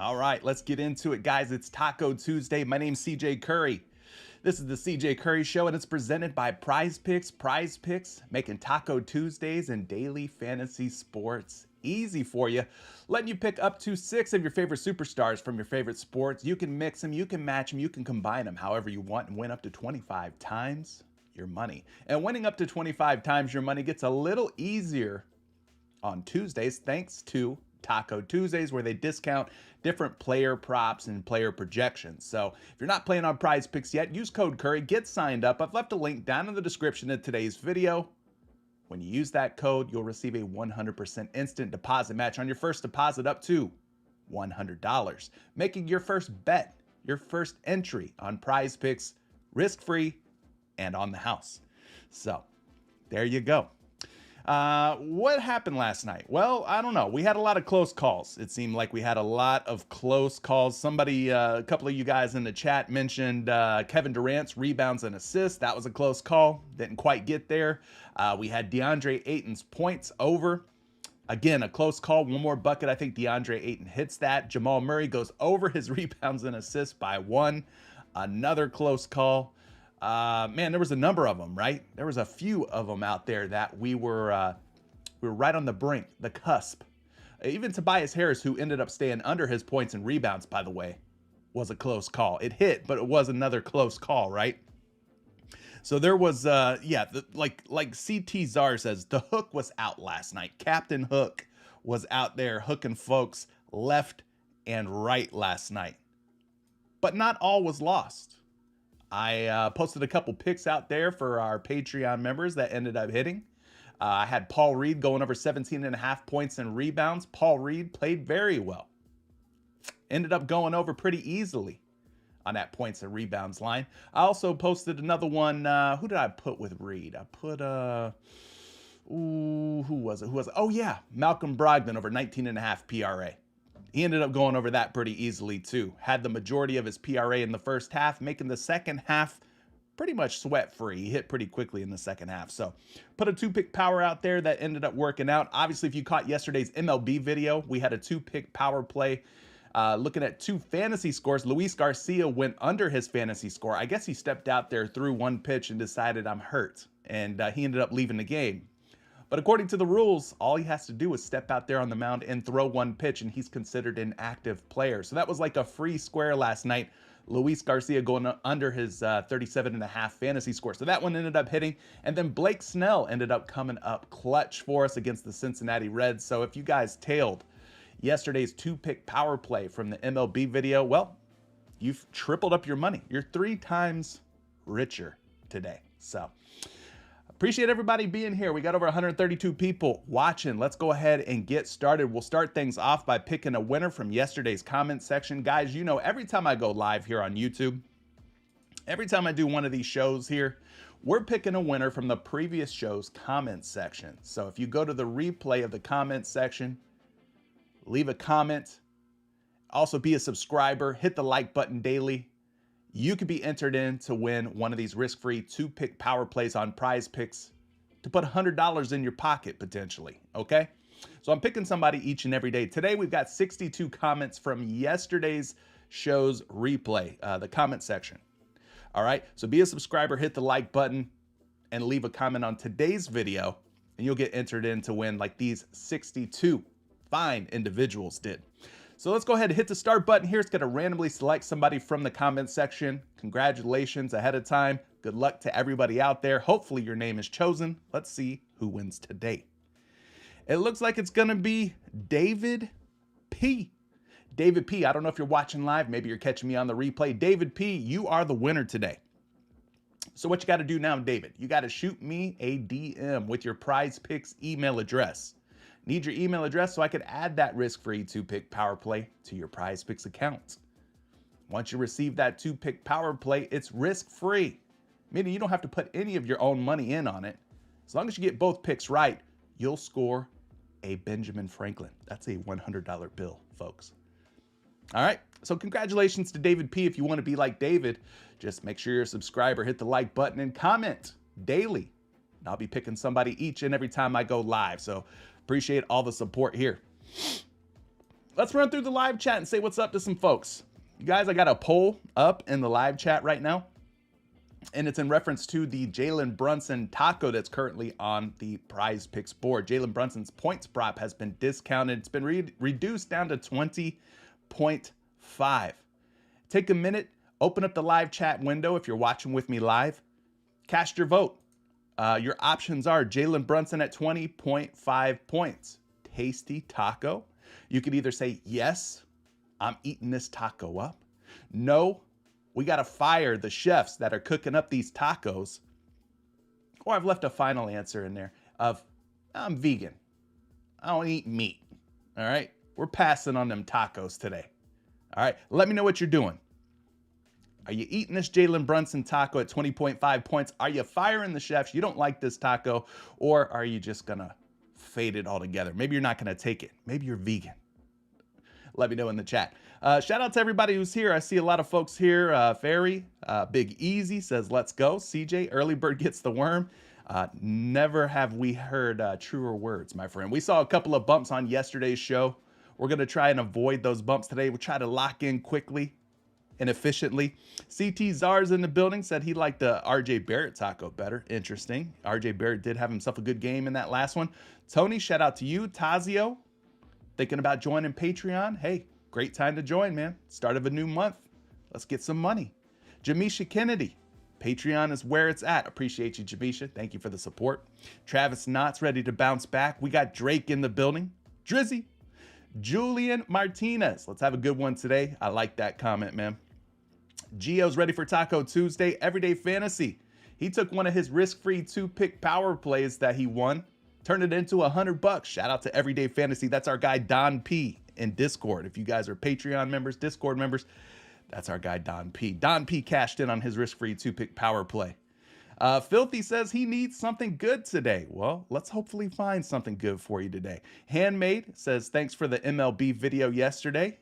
All right, let's get into it, guys. It's Taco Tuesday. My name's CJ Curry. This is the CJ Curry Show, and it's presented by PrizePicks. PrizePicks, making Taco Tuesdays and daily fantasy sports easy for you, letting you pick up to 6 of your favorite superstars from your favorite sports. You can mix them, you can match them, you can combine them however you want and win up to 25 times your money. And winning up to 25 times your money gets a little easier on Tuesdays thanks to Taco Tuesdays, where they discount different player props and player projections. So if you're not playing on PrizePicks yet, use code Curry, get signed up. I've left a link down in the description of today's video. When you use that code, you'll receive a 100% instant deposit match on your first deposit up to $100, making your first bet, your first entry on PrizePicks risk-free and on the house. So there you go. What happened last night? Well, I don't know. We had a lot of close calls. It seemed like we had a lot of close calls. Somebody, a couple of you guys in the chat mentioned Kevin Durant's rebounds and assists. That was a close call. Didn't quite get there. We had DeAndre Ayton's points over. Again, a close call. One more bucket. I think DeAndre Ayton hits that. Jamal Murray goes over his rebounds and assists by 1. Another close call. Man, there was a number of them, right? There was a few of them out there that we were right on the brink, the cusp. Even Tobias Harris, who ended up staying under his points and rebounds, by the way, was a close call. It hit, but it was another close call, right? So there was, like CT Czar says, the hook was out last night. Captain Hook was out there hooking folks left and right last night. But not all was lost. I posted a couple picks out there for our Patreon members that ended up hitting. I had Paul Reed going over 17.5 points and rebounds. Paul Reed played very well. Ended up going over pretty easily on that points and rebounds line. I also posted another one. Who did I put with Reed? I put, who was it? Oh, yeah, Malcolm Brogdon over 19.5 PRA. He ended up going over that pretty easily, too. Had the majority of his PRA in the first half, making the second half pretty much sweat-free. He hit pretty quickly in the second half. So put a two-pick power out there that ended up working out. Obviously, if you caught yesterday's MLB video, we had a two-pick power play. Looking at two fantasy scores, Luis Garcia went under his fantasy score. I guess he stepped out there, threw one pitch, and decided I'm hurt. And he ended up leaving the game. But according to the rules, all he has to do is step out there on the mound and throw one pitch, and he's considered an active player. So that was like a free square last night. Luis Garcia going under his 37.5 fantasy score. So that one ended up hitting. And then Blake Snell ended up coming up clutch for us against the Cincinnati Reds. So if you guys tailed yesterday's two-pick power play from the MLB video, well, you've tripled up your money. You're 3 times richer today. So appreciate everybody being here. We got over 132 people watching. Let's go ahead and get started. We'll start things off by picking a winner from yesterday's comment section. Guys, you know, every time I go live here on YouTube, every time I do one of these shows here, we're picking a winner from the previous show's comment section. So if you go to the replay of the comment section, leave a comment, also be a subscriber, hit the like button daily, you could be entered in to win one of these risk-free two-pick power plays on PrizePicks to put $100 in your pocket potentially, okay? So I'm picking somebody each and every day. Today we've got 62 comments from yesterday's show's replay, the comment section. All right, so be a subscriber, hit the like button, and leave a comment on today's video, and you'll get entered in to win like these 62 fine individuals did. So let's go ahead and hit the start button here. It's going to randomly select somebody from the comment section. Congratulations ahead of time. Good luck to everybody out there. Hopefully your name is chosen. Let's see who wins today. It looks like it's going to be David P. David P, I don't know if you're watching live. Maybe you're catching me on the replay. David P, you are the winner today. So what you got to do now, David, you got to shoot me a DM with your PrizePicks email address. Need your email address so I could add that risk-free two-pick power play to your PrizePicks account. Once you receive that two-pick power play, it's risk-free, meaning you don't have to put any of your own money in on it. As long as you get both picks right, you'll score a Benjamin Franklin. That's a $100 bill, folks. All right, so congratulations to David P. If you want to be like David, just make sure you're a subscriber, hit the like button, and comment daily. And I'll be picking somebody each and every time I go live, so appreciate all the support here. Let's run through the live chat and say what's up to some folks. You guys, I got a poll up in the live chat right now, and it's in reference to the Jalen Brunson taco that's currently on the PrizePicks board. Jalen Brunson's points prop has been discounted. It's been reduced down to 20.5. Take a minute, open up the live chat window if you're watching with me live. Cast your vote. Your options are Jalen Brunson at 20.5 points. Tasty taco. You could either say, yes, I'm eating this taco up. No, we got to fire the chefs that are cooking up these tacos. Or I've left a final answer in there of, I'm vegan. I don't eat meat. All right. We're passing on them tacos today. All right. Let me know what you're doing. Are you eating this Jalen Brunson taco at 20.5 points? Are you firing the chefs? You don't like this taco? Or are you just going to fade it all together? Maybe you're not going to take it. Maybe you're vegan. Let me know in the chat. Shout out to everybody who's here. I see a lot of folks here. Ferry, Big Easy says, let's go. CJ, early bird gets the worm. Never have we heard truer words, my friend. We saw a couple of bumps on yesterday's show. We're going to try and avoid those bumps today. We'll try to lock in quickly and efficiently. CT Czar's in the building, said he liked the RJ Barrett taco better. Interesting. RJ Barrett did have himself a good game in that last one. Tony, shout out to you. Tazio, thinking about joining Patreon. Hey, great time to join, man. Start of a new month. Let's get some money. Jamisha Kennedy, Patreon is where it's at. Appreciate you, Jamisha. Thank you for the support. Travis Knott's ready to bounce back. We got Drake in the building. Drizzy. Julian Martinez. Let's have a good one today. I like that comment, man. Gio's ready for Taco Tuesday. Everyday Fantasy. He took one of his risk-free two-pick power plays that he won Turn it into $100. Shout out to Everyday Fantasy. That's our guy Don P in Discord. If you guys are Patreon members, Discord members, that's our guy Don P. Don P cashed in on his risk-free 2-pick power play. Filthy says he needs something good today. Well, let's hopefully find something good for you today. Handmade says thanks for the MLB video yesterday.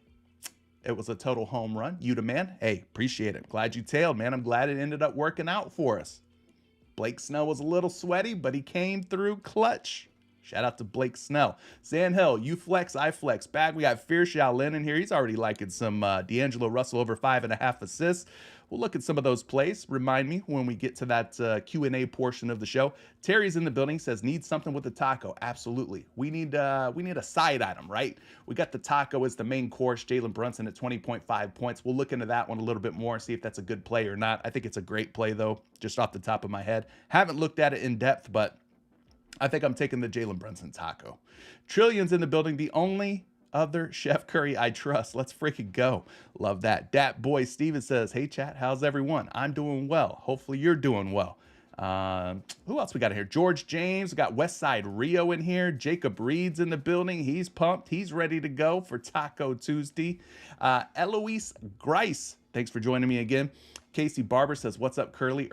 It was a total home run. You the man. Hey, appreciate it. Glad you tailed, man. I'm glad it ended up working out for us. Blake Snell was a little sweaty, but he came through clutch. Shout out to Blake Snell. Sandhill, you flex, I flex. Back, we got Fierce Shaolin in here. He's already liking some D'Angelo Russell over 5.5 assists. We'll look at some of those plays. Remind me when we get to that Q&A portion of the show. Terry's in the building, says, need something with the taco. Absolutely. We need a side item, right? We got the taco as the main course. Jalen Brunson at 20.5 points. We'll look into that one a little bit more, see if that's a good play or not. I think it's a great play, though, just off the top of my head. Haven't looked at it in depth, but I think I'm taking the Jalen Brunson taco. Trillions in the building. The only other Chef Curry I trust. Let's freaking go. Love that. Dat Boy Steven says, hey chat, how's everyone? I'm doing well. Hopefully you're doing well. Who else we got in here? George James. We got Westside Rio in here. Jacob Reed's in the building. He's pumped. He's ready to go for Taco Tuesday. Eloise Grice, thanks for joining me again. Casey Barber says, what's up, Curly?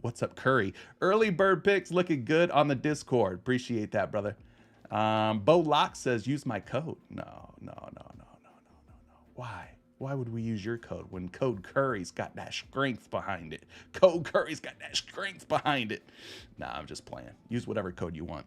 What's up, Curry? Early bird picks looking good on the Discord. Appreciate that, brother. Bo Locke says, use my code. No. Why? Why would we use your code when Code Curry's got that strength behind it? Code Curry's got that strength behind it. Nah, I'm just playing. Use whatever code you want.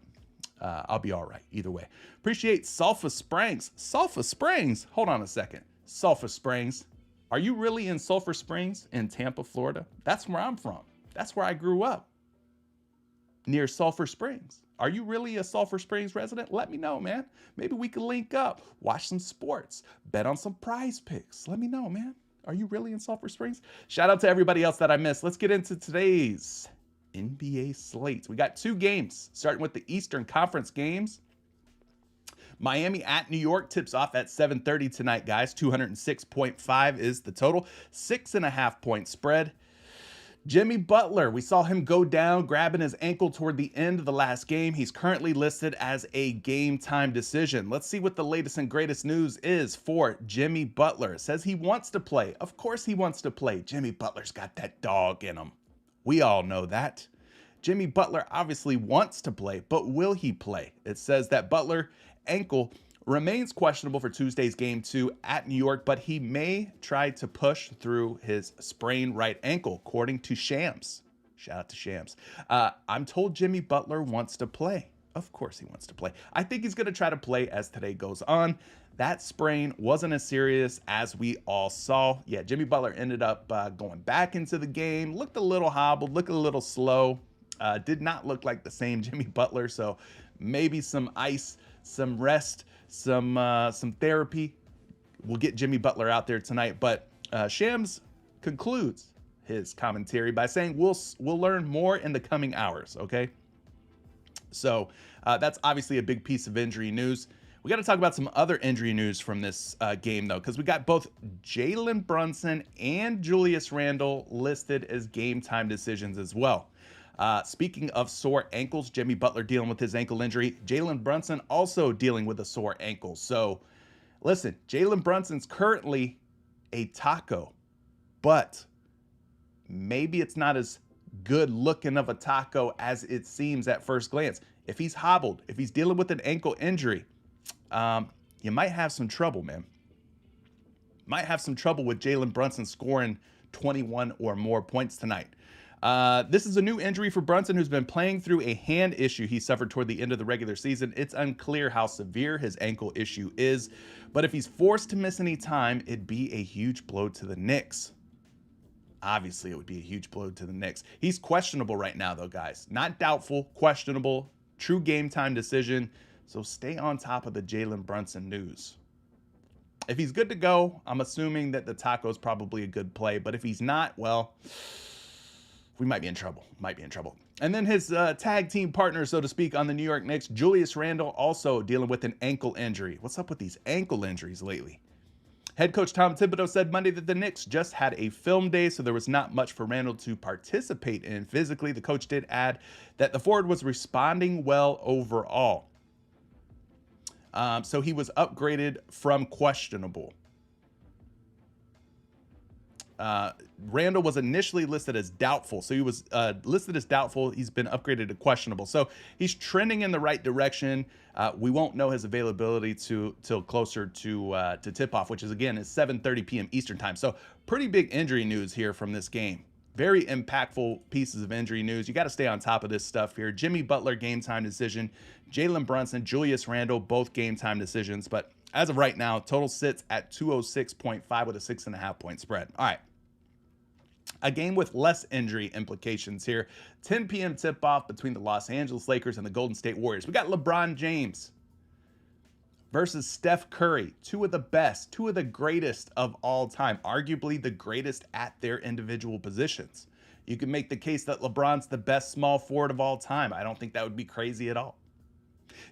I'll be all right either way. Appreciate Sulphur Springs. Sulphur Springs? Hold on a second. Sulphur Springs. Are you really in Sulphur Springs in Tampa, Florida? That's where I'm from. That's where I grew up. Near Sulphur Springs. Are you really a Sulphur Springs resident? Let me know, man. Maybe we can link up, watch some sports, bet on some prize picks. Let me know, man. Are you really in Sulphur Springs? Shout out to everybody else that I missed. Let's get into today's NBA slate. We got 2 games, starting with the Eastern Conference games. Miami at New York tips off at 7:30 tonight, guys. 206.5 is the total. 6.5 point spread. Jimmy Butler, we saw him go down, grabbing his ankle toward the end of the last game. He's currently listed as a game time decision. Let's see what the latest and greatest news is for Jimmy Butler. It says he wants to play. Of course he wants to play. Jimmy Butler's got that dog in him. We all know that. Jimmy Butler obviously wants to play, but will he play? It says that Butler ankle remains questionable for Tuesday's game 2 at New York, but he may try to push through his sprained right ankle, according to Shams. Shout out to Shams. I'm told Jimmy Butler wants to play. Of course he wants to play. I think he's going to try to play as today goes on. That sprain wasn't as serious as we all saw. Yeah, Jimmy Butler ended up going back into the game, looked a little hobbled, looked a little slow. Did not look like the same Jimmy Butler, so maybe some ice, some rest, some therapy will get Jimmy Butler out there tonight. But Shams concludes his commentary by saying we'll learn more in the coming hours. Okay, so that's obviously a big piece of injury news. We got to talk about some other injury news from this game, though, because we got both Jalen Brunson and Julius Randle listed as game time decisions as well. Speaking of sore ankles, Jimmy Butler dealing with his ankle injury. Jalen Brunson also dealing with a sore ankle. So, listen, Jalen Brunson's currently a taco, but maybe it's not as good looking of a taco as it seems at first glance. If he's hobbled, if he's dealing with an ankle injury, you might have some trouble, man. Might have some trouble with Jalen Brunson scoring 21 or more points tonight. This is a new injury for Brunson, who's been playing through a hand issue he suffered toward the end of the regular season. It's unclear how severe his ankle issue is, but if he's forced to miss any time, it'd be a huge blow to the Knicks. Obviously, it would be a huge blow to the Knicks. He's questionable right now, though, guys. Not doubtful, questionable, true game time decision. So stay on top of the Jalen Brunson news. If he's good to go, I'm assuming that the taco is probably a good play, but if he's not, well, we might be in trouble. And then his tag team partner, so to speak, on the New York Knicks, Julius Randle, also dealing with an ankle injury. What's up with these ankle injuries lately? Head coach Tom Thibodeau said Monday that the Knicks just had a film day, so there was not much for Randle to participate in physically. The coach did add that the forward was responding well overall. So he was upgraded from questionable. Randle was initially listed as doubtful. So he was listed as doubtful. He's been upgraded to questionable. So he's trending in the right direction. We won't know his availability till closer to tip-off, which is, again, is 7:30 p.m. Eastern time. So pretty big injury news here from this game. Very impactful pieces of injury news. You got to stay on top of this stuff here. Jimmy Butler, game time decision. Jalen Brunson, Julius Randle, both game time decisions. But as of right now, total sits at 206.5 with a 6.5 point spread. All right. A game with less injury implications here. 10 p.m. tip-off between the Los Angeles Lakers and the Golden State Warriors. We got LeBron James versus Steph Curry. Two of the best, two of the greatest of all time. Arguably the greatest at their individual positions. You can make the case that LeBron's the best small forward of all time. I don't think that would be crazy at all.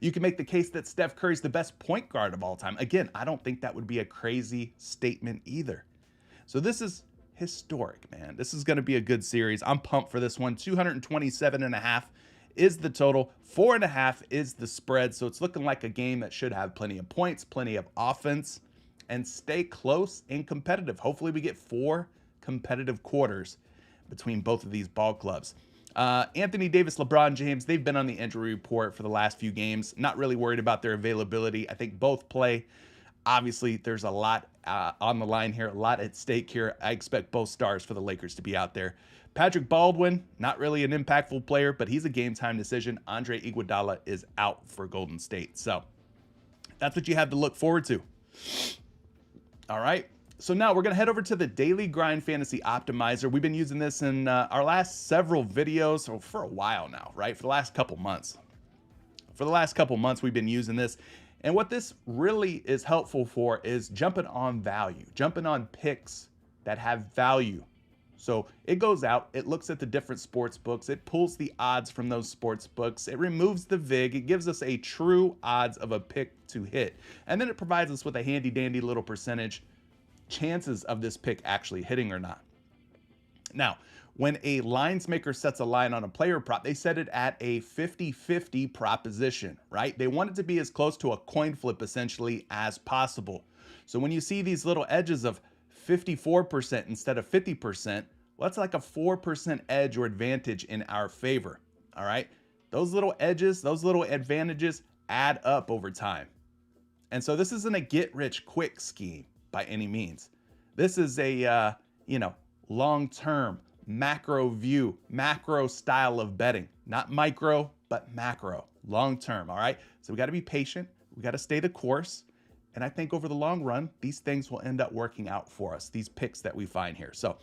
You can make the case that Steph Curry's the best point guard of all time. Again, I don't think that would be a crazy statement either. So this is historic, man. This is going to be a good series. I'm pumped for this one. 227.5 is the total. 4.5 is the spread. So it's looking like a game that should have plenty of points, plenty of offense, and stay close and competitive. Hopefully we get 4 competitive quarters between both of these ball clubs. Anthony Davis, LeBron James, they've been on the injury report for the last few games. Not really worried about their availability. I think both play. Obviously, there's a lot on the line here, a lot at stake here. I expect both stars for the Lakers to be out there. Patrick Baldwin, not really an impactful player, but he's a game-time decision. Andre Iguodala is out for Golden State. So that's what you have to look forward to. All right. So now we're going to head over to the Daily Grind Fantasy Optimizer. We've been using this in our last several videos, or for a while now, right? For the last couple months. For the last couple months, we've been using this. And what this really is helpful for is jumping on value, jumping on picks that have value. So it goes out, it looks at the different sports books, it pulls the odds from those sports books, it removes the VIG, it gives us a true odds of a pick to hit. And then it provides us with a handy dandy little percentage chances of this pick actually hitting or not. Now, when a lines maker sets a line on a player prop, they set it at a 50-50 proposition, right? They want it to be as close to a coin flip essentially as possible. So when you see these little edges of 54% instead of 50%, well, that's like a 4% edge or advantage in our favor, all right? Those little edges, those little advantages add up over time. And so this isn't a get-rich-quick scheme by any means. This is a, long-term, macro view, macro style of betting. Not micro, but macro, long-term, all right? So we got to be patient. We got to stay the course. And I think over the long run, these things will end up working out for us, these picks that we find here. So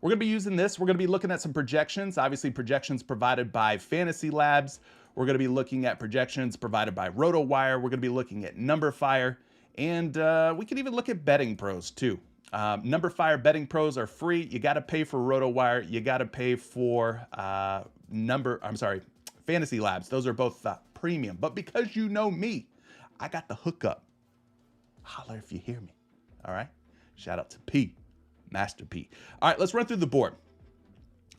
we're going to be using this. We're going to be looking at some projections, obviously projections provided by Fantasy Labs. We're going to be looking at projections provided by RotoWire. We're going to be looking at NumberFire. And we can even look at Betting Pros too. NumberFire Betting Pros are free. You got to pay for RotoWire. You got to pay for Fantasy Labs. Those are both premium. But because you know me, I got the hookup. Holler if you hear me. All right. Shout out to P, Master P. All right, let's run through the board.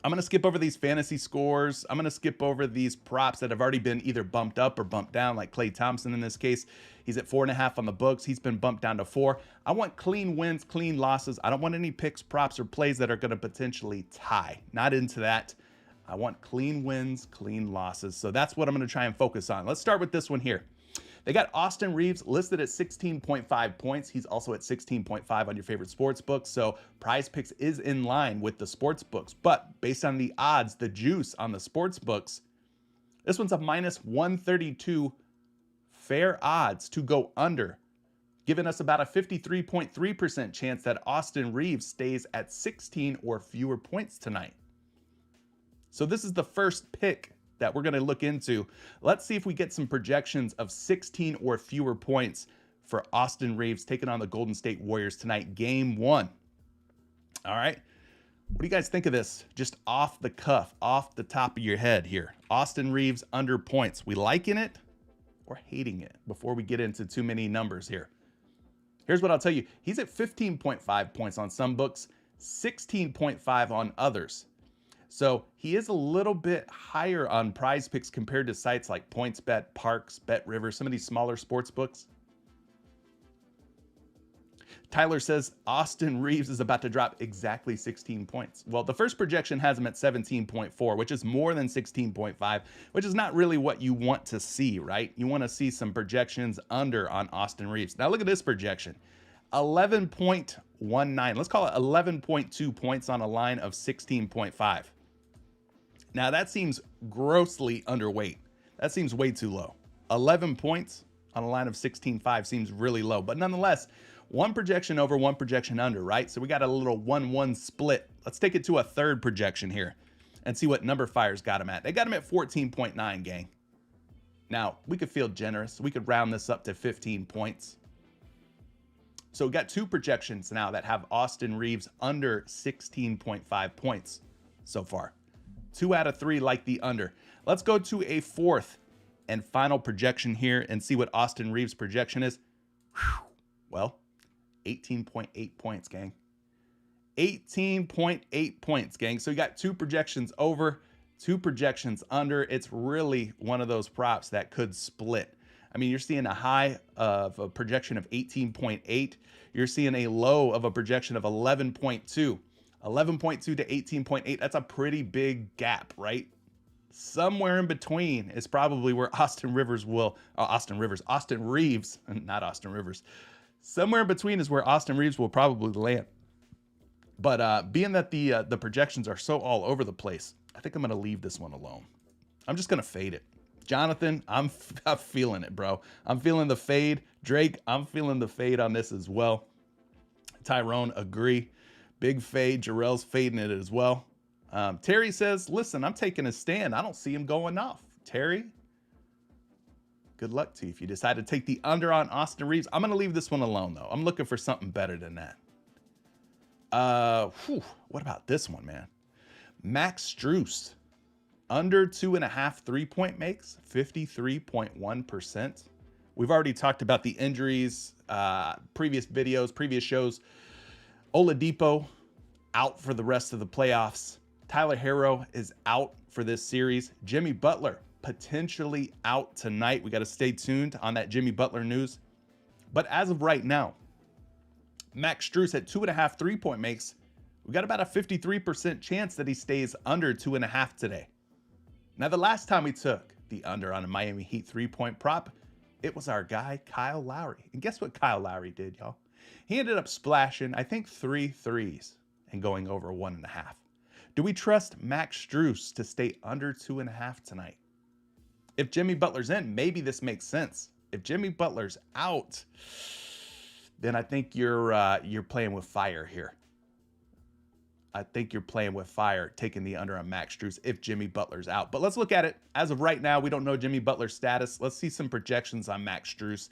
I'm going to skip over these fantasy scores. I'm going to skip over these props that have already been either bumped up or bumped down, like Klay Thompson in this case. He's at 4.5 on the books. He's been bumped down to 4. I want clean wins, clean losses. I don't want any picks, props, or plays that are going to potentially tie. Not into that. I want clean wins, clean losses. So that's what I'm going to try and focus on. Let's start with this one here. They got Austin Reaves listed at 16.5 points. He's also at 16.5 on your favorite sports books. So PrizePicks is in line with the sports books. But based on the odds, the juice on the sports books, this one's a minus 132 fair odds to go under, giving us about a 53.3% chance that Austin Reaves stays at 16 or fewer points tonight. So this is the first pick that we're going to look into. Let's see if we get some projections of 16 or fewer points for Austin Reaves taking on the Golden State Warriors tonight, game 1. All right. What do you guys think of this? Just off the cuff, off the top of your head here. Austin Reaves under points. We liking it or hating it before we get into too many numbers here? Here's what I'll tell you. He's at 15.5 points on some books, 16.5 on others. So he is a little bit higher on PrizePicks compared to sites like PointsBet, Parks, BetRivers, some of these smaller sports books. Tyler says Austin Reaves is about to drop exactly 16 points. Well, the first projection has him at 17.4, which is more than 16.5, which is not really what you want to see, right? You want to see some projections under on Austin Reaves. Now look at this projection, 11.19. Let's call it 11.2 points on a line of 16.5. Now that seems grossly underweight. That seems way too low. 11 points on a line of 16.5 seems really low, but nonetheless, one projection over, one projection under, right? So we got a little 1-1 split. Let's take it to a third projection here and see what number Fire's got him at. They got him at 14.9, gang. Now, we could feel generous. We could round this up to 15 points. So we got two projections now that have Austin Reaves under 16.5 points so far. 2 out of 3 like the under. Let's go to a fourth and final projection here and see what Austin Reaves' projection is. Whew. Well, 18.8 points, gang. 18.8 points, gang. So you got two projections over, two projections under. It's really one of those props that could split. I mean, you're seeing a high of a projection of 18.8. You're seeing a low of a projection of 11.2. 11.2 to 18.8. That's a pretty big gap, right? Somewhere in between is probably where Austin Reaves, not Austin Rivers. Somewhere in between is where Austin Reaves will probably land. But being that the projections are so all over the place, I think I'm going to leave this one alone. I'm just going to fade it. Jonathan, I'm feeling it, bro. I'm feeling the fade. Drake, I'm feeling the fade on this as well. Tyrone, agree. Big fade. Jarrell's fading it as well. Terry says, listen, I'm taking a stand. I don't see him going off. Terry, good luck to you if you decide to take the under on Austin Reaves. I'm going to leave this one alone, though. I'm looking for something better than that. What about this one, man? Max Strus, under 2.5 3-point makes, 53.1%. We've already talked about the injuries, previous videos, previous shows. Oladipo out for the rest of the playoffs. Tyler Herro is out for this series. Jimmy Butler potentially out tonight. We got to stay tuned on that Jimmy Butler news. But as of right now, Max Strus at 2.5 3-point makes. We got about a 53% chance that he stays under 2.5 today. Now, the last time we took the under on a Miami Heat 3-point prop, it was our guy, Kyle Lowry. And guess what Kyle Lowry did, y'all? He ended up splashing, I think, 3 threes and going over 1.5. Do we trust Max Strus to stay under 2.5 tonight? If Jimmy Butler's in, maybe this makes sense. If Jimmy Butler's out, then I think you're playing with fire here. I think you're playing with fire, taking the under on Max Strus if Jimmy Butler's out. But let's look at it. As of right now, we don't know Jimmy Butler's status. Let's see some projections on Max Strus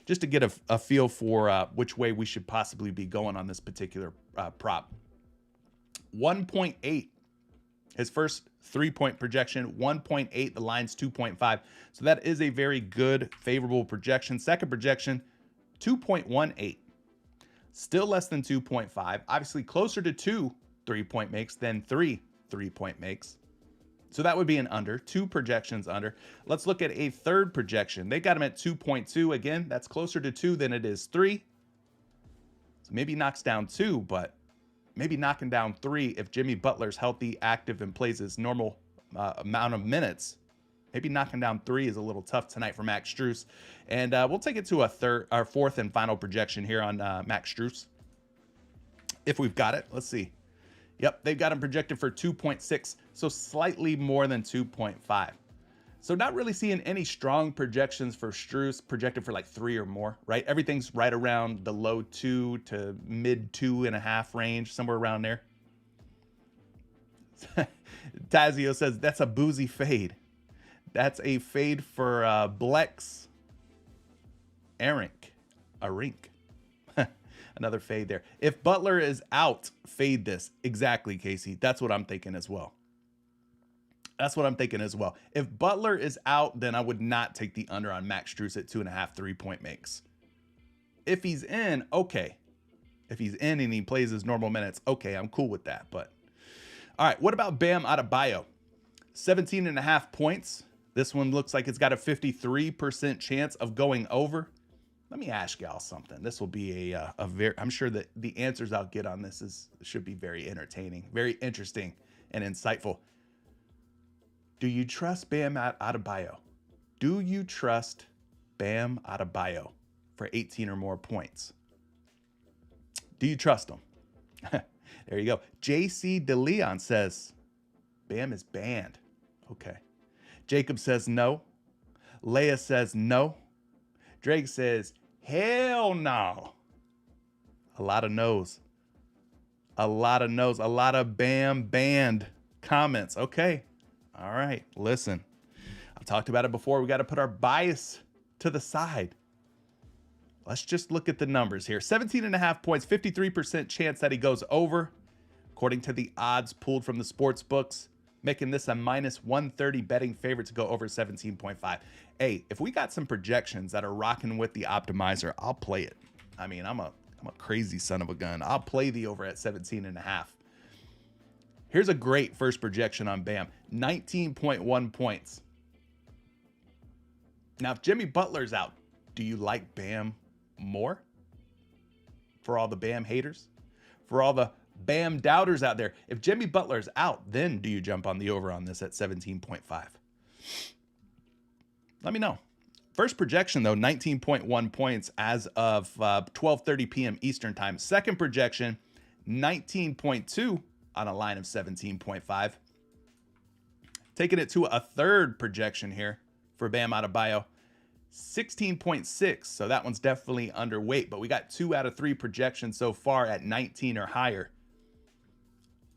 just to get a feel for which way we should possibly be going on this particular prop. 1.8, his first 3-point projection, 1.8, the line's 2.5. So that is a very good, favorable projection. Second projection, 2.18. Still less than 2.5. Obviously closer to 2 3-point makes than 3 3-point makes. So that would be an under, 2 projections under. Let's look at a third projection. They got him at 2.2. Again, that's closer to 2 than it is 3. So maybe knocks down 2, but maybe knocking down 3 if Jimmy Butler's healthy, active, and plays his normal amount of minutes. Maybe knocking down 3 is a little tough tonight for Max Strus. And we'll take it to our fourth and final projection here on Max Strus. If we've got it, let's see. Yep, they've got him projected for 2.6, so slightly more than 2.5. So not really seeing any strong projections for Strus, projected for like 3 or more, right? Everything's right around the low 2 to mid 2.5 range, somewhere around there. Tazio says, that's a boozy fade. That's a fade for Blex Arink. Another fade there. If Butler is out, fade this. Exactly, Casey. That's what I'm thinking as well. That's what I'm thinking as well. If Butler is out, then I would not take the under on Max Strus at 2.5 3-point makes. If he's in, okay. If he's in and he plays his normal minutes, okay, I'm cool with that. But all right, what about Bam Adebayo? 17.5 points. This one looks like it's got a 53% chance of going over. Let me ask y'all something. This will be a very, I'm sure that the answers I'll get on this should be very entertaining, very interesting and insightful. Do you trust Bam Adebayo? Do you trust Bam Adebayo for 18 or more points? Do you trust him? There you go. JC DeLeon says, Bam is banned. Okay. Jacob says no. Leia says no. Drake says, hell no. A lot of no's. A lot of no's. A lot of Bam banned comments. Okay. All right. Listen, I've talked about it before. We got to put our bias to the side. Let's just look at the numbers here. 17.5 points, 53% chance that he goes over, according to the odds pulled from the sports books, making this a minus 130 betting favorite to go over 17.5. Hey, if we got some projections that are rocking with the optimizer, I'll play it. I mean, I'm a crazy son of a gun. I'll play the over at 17.5. Here's a great first projection on Bam, 19.1 points. Now, if Jimmy Butler's out, do you like Bam more? For all the Bam haters, for all the Bam doubters out there, if Jimmy Butler's out, then do you jump on the over on this at 17.5? Let me know. First projection, though, 19.1 points as of 12:30 p.m. Eastern time. Second projection, 19.2 on a line of 17.5. Taking it to a third projection here for Bam Adebayo, 16.6. So that one's definitely underweight, but we got 2 out of 3 projections so far at 19 or higher.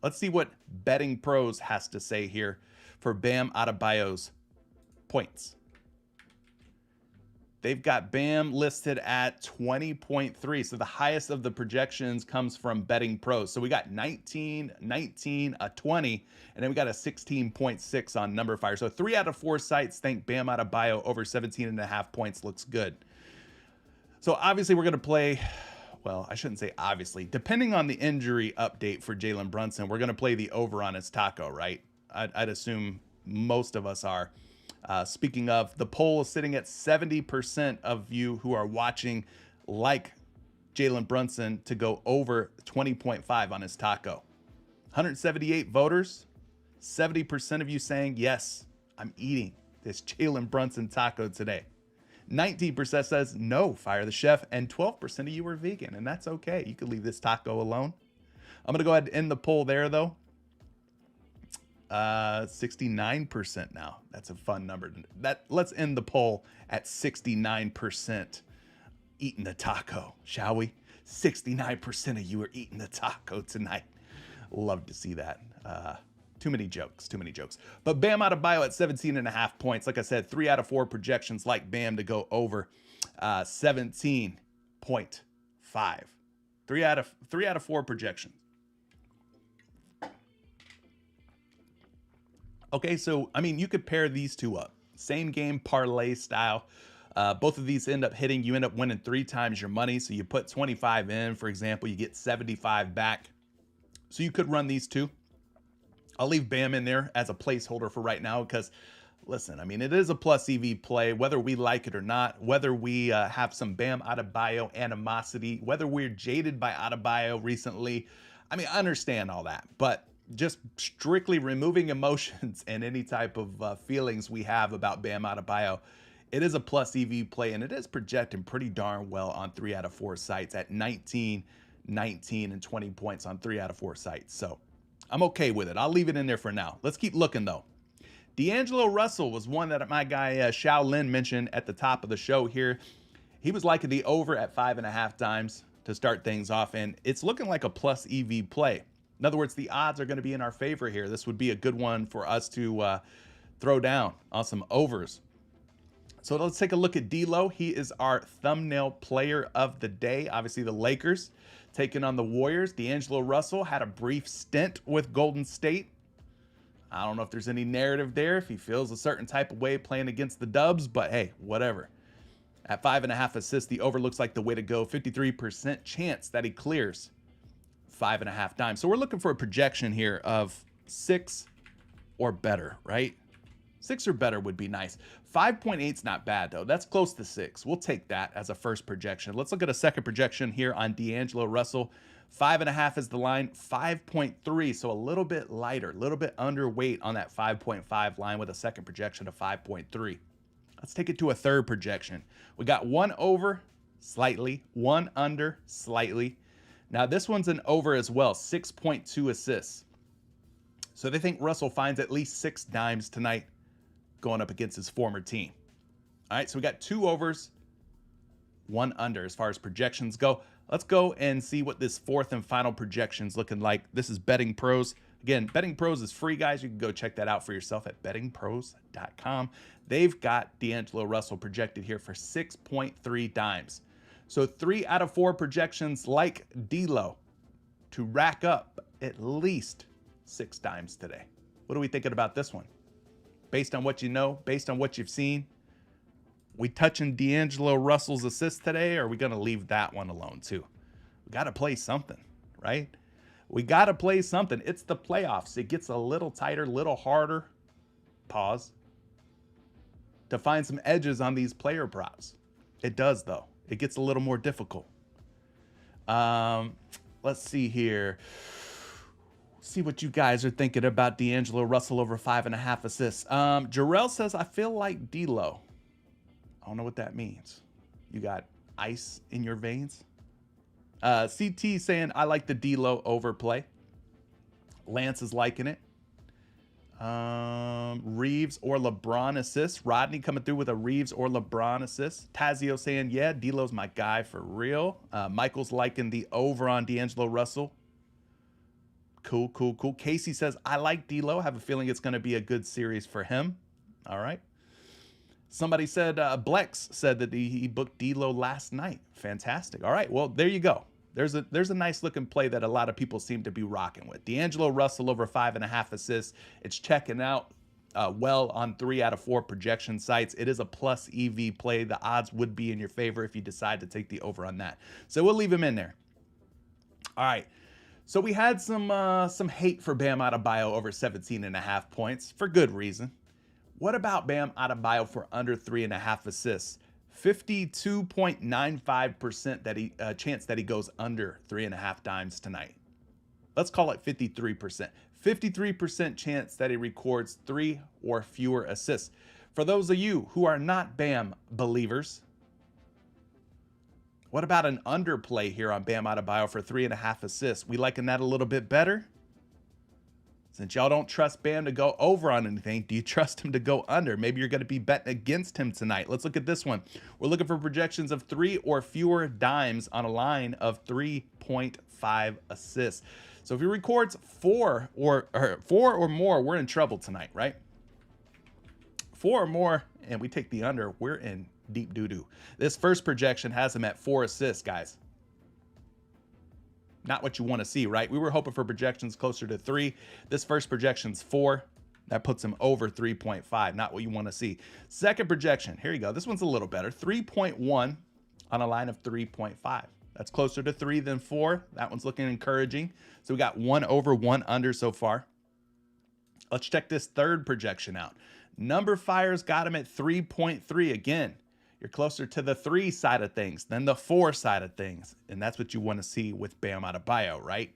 Let's see what Betting Pros has to say here for Bam Adebayo's points. They've got Bam listed at 20.3. So the highest of the projections comes from Betting Pros. So we got 19, 19, a 20, and then we got a 16.6 on Number Fire. So 3 out of 4 sites think Bam Adebayo over 17.5 points looks good. So obviously we're going to play, well, I shouldn't say obviously. Depending on the injury update for Jalen Brunson, we're going to play the over on his taco, right? I'd assume most of us are. Speaking of, the poll is sitting at 70% of you who are watching like Jalen Brunson to go over 20.5 on his taco. 178 voters, 70% of you saying, yes, I'm eating this Jalen Brunson taco today. 19% says, no, fire the chef, and 12% of you are vegan, and that's okay. You can leave this taco alone. I'm going to go ahead and end the poll there, though. 69% now. That's a fun number. Let's end the poll at 69% eating the taco, shall we? 69% of you are eating the taco tonight. Love to see that. Too many jokes. But Bam Adebayo at 17.5 points. Like I said, 3 out of 4 projections like Bam to go over 17.5. 3 out of 4 projections. Okay, so, I mean, you could pair these two up. Same game parlay style. Both of these end up hitting. You end up winning 3 times your money. So you put 25 in, for example, you get 75 back. So you could run these two. I'll leave Bam in there as a placeholder for right now because, listen, I mean, it is a plus EV play, whether we like it or not, whether we have some Bam Adebayo animosity, whether we're jaded by Adebayo recently. I mean, I understand all that, but just strictly removing emotions and any type of feelings we have about Bam Adebayo, it is a plus EV play, and it is projecting pretty darn well on 3 out of 4 sites at 19, 19, and 20 points on 3 out of 4 sites. So I'm okay with it. I'll leave it in there for now. Let's keep looking, though. D'Angelo Russell was one that my guy Xiao Lin mentioned at the top of the show here. He was liking the over at 5.5 times to start things off, and it's looking like a plus EV play. In other words, the odds are going to be in our favor here. This would be a good one for us to throw down on some overs. So let's take a look at D'Lo. He is our thumbnail player of the day. Obviously, the Lakers taking on the Warriors. D'Angelo Russell had a brief stint with Golden State. I don't know if there's any narrative there, if he feels a certain type of way playing against the Dubs, but hey, whatever. At 5.5 assists, the over looks like the way to go. 53% chance that he clears 5.5 dimes. So we're looking for a projection here of 6 or better, right? 6 or better would be nice. 5.8 is not bad, though. That's close to 6. We'll take that as a first projection. Let's look at a second projection here on D'Angelo Russell. 5.5 is the line, 5.3, so a little bit lighter, a little bit underweight on that 5.5 line with a second projection of 5.3. Let's take it to a third projection. We got 1 over, slightly, 1 under, slightly. Now this one's an over as well, 6.2 assists. So they think Russell finds at least 6 dimes tonight going up against his former team. All right, so we got 2 overs, 1 under as far as projections go. Let's go and see what this fourth and final projection's looking like. This is Betting Pros. Again, Betting Pros is free, guys. You can go check that out for yourself at bettingpros.com. They've got D'Angelo Russell projected here for 6.3 dimes. So 3 out of 4 projections like D'Lo to rack up at least 6 dimes today. What are we thinking about this one? Based on what you know, based on what you've seen, we touching D'Angelo Russell's assist today, or are we going to leave that one alone too? We got to play something, right? We got to play something. It's the playoffs. It gets a little tighter, a little harder, pause, to find some edges on these player props. It does, though. It gets a little more difficult. Let's see here. See what you guys are thinking about D'Angelo Russell over 5.5 assists. Jarrell says, I feel like D'Lo. I don't know what that means. You got ice in your veins? CT saying, I like the D'Lo overplay. Lance is liking it. Reaves or LeBron assist. Rodney coming through with a Reaves or LeBron assist. Tazio saying, yeah, D'Lo's my guy for real. Michael's liking the over on D'Angelo Russell. Cool, cool, cool. Casey says, I like D'Lo. Have a feeling it's going to be a good series for him. All right. Somebody said, Blex said that he booked D'Lo last night. Fantastic. All right, well, there you go. There's a nice looking play that a lot of people seem to be rocking with. D'Angelo Russell over 5.5 assists. It's checking out well on 3 out of 4 projection sites. It is a plus EV play. The odds would be in your favor if you decide to take the over on that. So we'll leave him in there. All right. So we had some hate for Bam Adebayo over 17.5 points for good reason. What about Bam Adebayo for under 3.5 assists? 52.95% that chance that he goes under 3.5 dimes tonight. Let's call it 53%. 53% chance that he records 3 or fewer assists. For those of you who are not Bam believers, what about an underplay here on Bam Adebayo for 3.5 assists? We liking that a little bit better? Since y'all don't trust Bam to go over on anything, do you trust him to go under? Maybe you're going to be betting against him tonight. Let's look at this one. We're looking for projections of 3 or fewer dimes on a line of 3.5 assists. So if he records 4 or more, we're in trouble tonight, right? 4 or more, and we take the under, we're in deep doo-doo. This first projection has him at 4 assists, guys. Not what you want to see, right? We were hoping for projections closer to 3. This first projection's 4. That puts him over 3.5. Not what you want to see. Second projection. Here you go. This one's a little better. 3.1 on a line of 3.5. That's closer to 3 than 4. That one's looking encouraging. So we got 1 over, 1 under so far. Let's check this third projection out. Number Fire's got him at 3.3 again. You're closer to the 3 side of things than the 4 side of things. And that's what you want to see with Bam Adebayo, right?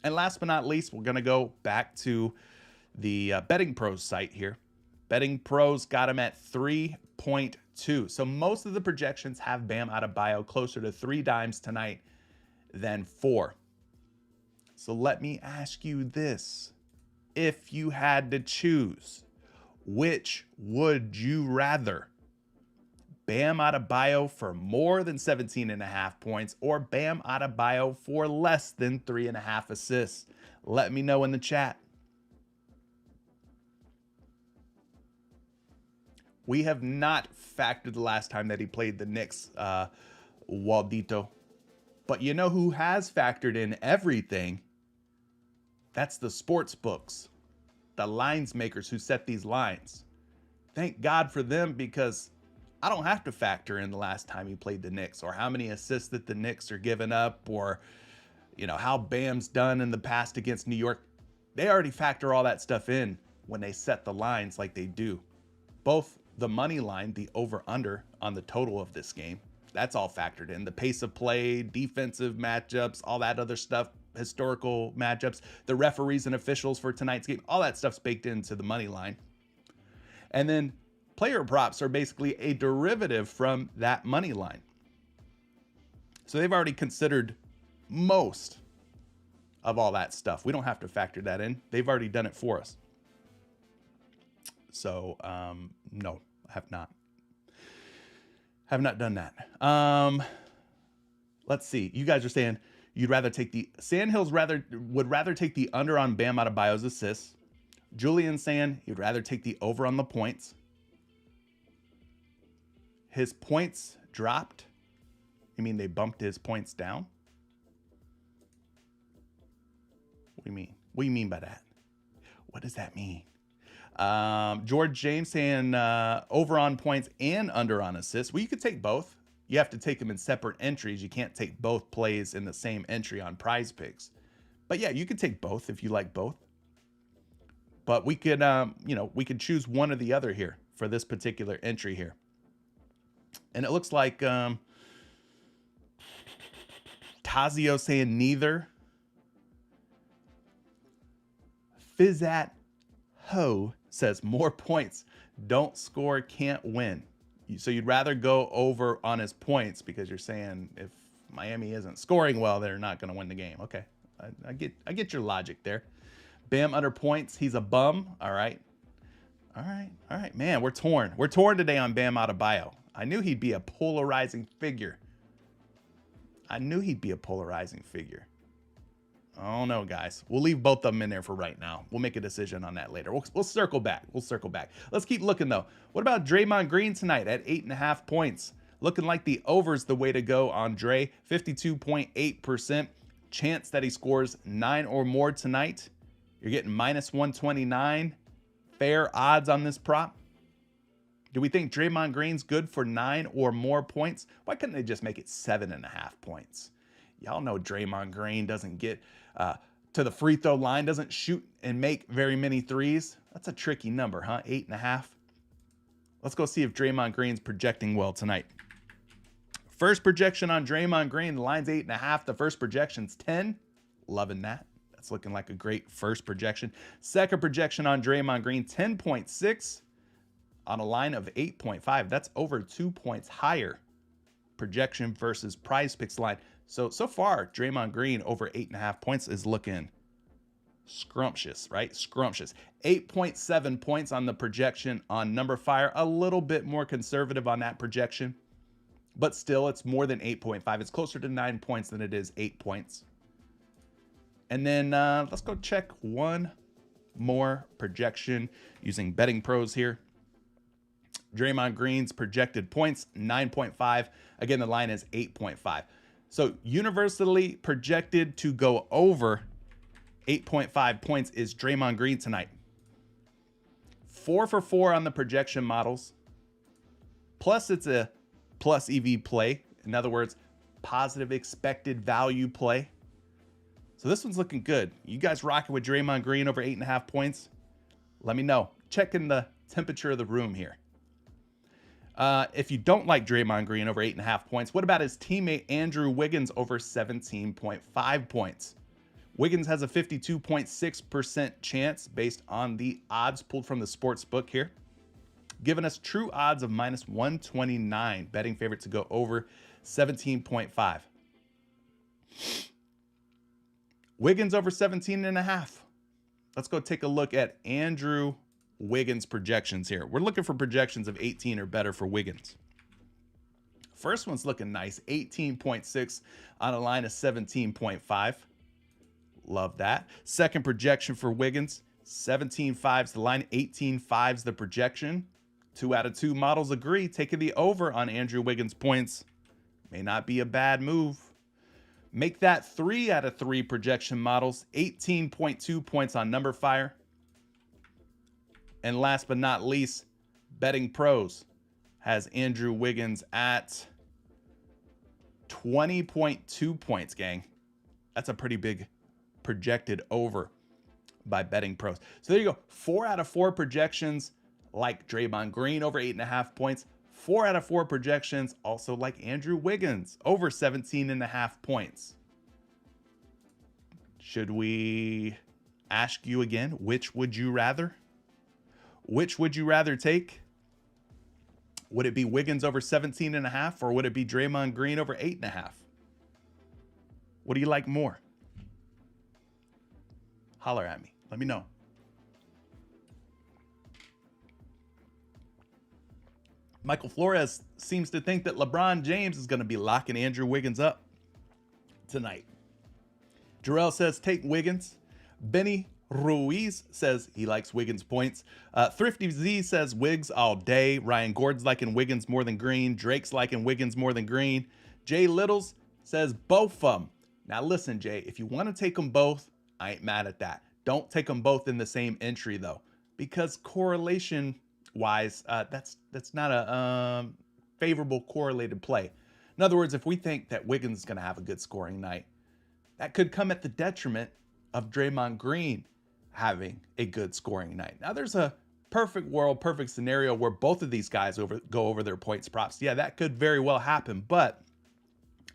And last but not least, we're going to go back to the Betting Pros site here. Betting Pros got him at 3.2. So most of the projections have Bam Adebayo closer to 3 dimes tonight than 4. So let me ask you this. If you had to choose, which would you rather? Bam Adebayo for more than 17.5 points or Bam Adebayo for less than 3.5 assists? Let me know in the chat. We have not factored the last time that he played the Knicks, Waldito. But you know who has factored in everything? That's the sports books, the lines makers who set these lines. Thank God for them, because I don't have to factor in the last time he played the Knicks or how many assists that the Knicks are giving up or, you know, how Bam's done in the past against New York. They already factor all that stuff in when they set the lines like they do. Both the money line, the over-under on the total of this game, that's all factored in. The pace of play, defensive matchups, all that other stuff, historical matchups, the referees and officials for tonight's game, all that stuff's baked into the money line. And then player props are basically a derivative from that money line. So they've already considered most of all that stuff. We don't have to factor that in. They've already done it for us. So, no, I have not. Have not done that. Let's see. You guys are saying you'd rather take the Sandhills would rather take the under on Bam Adebayo's assists. Julian saying he'd rather take the over on the points. His points dropped. You mean they bumped his points down? What do you mean? What do you mean by that? What does that mean? George James saying over on points and under on assists. Well, you could take both. You have to take them in separate entries. You can't take both plays in the same entry on PrizePicks. But yeah, you could take both if you like both. But we could, we could choose one or the other here for this particular entry here. And it looks like Tazio saying neither. Fizzat Ho says more points. Don't score, can't win. So you'd rather go over on his points because you're saying if Miami isn't scoring well, they're not going to win the game. Okay, I get your logic there. Bam under points. He's a bum. All right. Man, we're torn. We're torn today on Bam Adebayo. I knew he'd be a polarizing figure. Oh no, guys. We'll leave both of them in there for right now. We'll make a decision on that later. We'll circle back. Let's keep looking though. What about Draymond Green tonight at 8.5 points? Looking like the over's the way to go on Dre. 52.8% chance that he scores 9 or more tonight. You're getting -129. Fair odds on this prop. Do we think Draymond Green's good for 9 or more points? Why couldn't they just make it 7.5 points? Y'all know Draymond Green doesn't get to the free throw line, doesn't shoot and make very many threes. That's a tricky number, huh? 8.5. Let's go see if Draymond Green's projecting well tonight. First projection on Draymond Green, the line's 8.5. The first projection's 10. Loving that. That's looking like a great first projection. Second projection on Draymond Green, 10.6 on a line of 8.5. That's over 2 points higher projection versus PrizePicks line. So far, Draymond Green over 8.5 points is looking scrumptious, right? Scrumptious. 8.7 points on the projection on Number Fire. A little bit more conservative on that projection, but still it's more than 8.5. It's closer to 9 points than it is 8 points. And then let's go check one more projection using Betting Pros here. Draymond Green's projected points, 9.5. Again, the line is 8.5. So universally projected to go over 8.5 points is Draymond Green tonight. 4 for 4 on the projection models. Plus it's a plus EV play. In other words, positive expected value play. So this one's looking good. You guys rocking with Draymond Green over 8.5 points? Let me know. Checking the temperature of the room here. If you don't like Draymond Green over 8.5 points, what about his teammate Andrew Wiggins over 17.5 points? Wiggins has a 52.6% chance based on the odds pulled from the sports book here, giving us true odds of -129, betting favorite to go over 17.5. Wiggins over 17.5. Let's go take a look at Andrew Wiggins projections here. We're looking for projections of 18 or better for Wiggins. First one's looking nice, 18.6 on a line of 17.5. Love that. Second projection for Wiggins, 17.5's the line, 18.5's the projection. 2 out of 2 models agree. Taking the over on Andrew Wiggins points may not be a bad move. Make that 3 out of 3 projection models, 18.2 points on Number Fire. And last but not least, Betting Pros has Andrew Wiggins at 20.2 points, gang. That's a pretty big projected over by betting pros. So there you go. 4 out of 4 projections like Draymond Green over 8.5 points. 4 out of 4 projections also like Andrew Wiggins over 17.5 points. Should we ask you again, which would you rather? Which would you rather take? Would it be Wiggins over 17.5 or would it be Draymond Green over 8.5? What do you like more? Holler at me. Let me know. Michael Flores seems to think that LeBron James is going to be locking Andrew Wiggins up tonight. Jarrell says take Wiggins. Benny Ruiz says he likes Wiggins points. Thrifty Z says Wiggs all day. Ryan Gordon's liking Wiggins more than Green. Drake's liking Wiggins more than Green. Jay Littles says both of them. Now listen, Jay, if you want to take them both, I ain't mad at that. Don't take them both in the same entry though, because correlation wise, that's not a favorable correlated play. In other words, if we think that Wiggins is going to have a good scoring night, that could come at the detriment of Draymond Green having a good scoring night. Now, there's a perfect world, perfect scenario where both of these guys go over their points props. Yeah, that could very well happen. But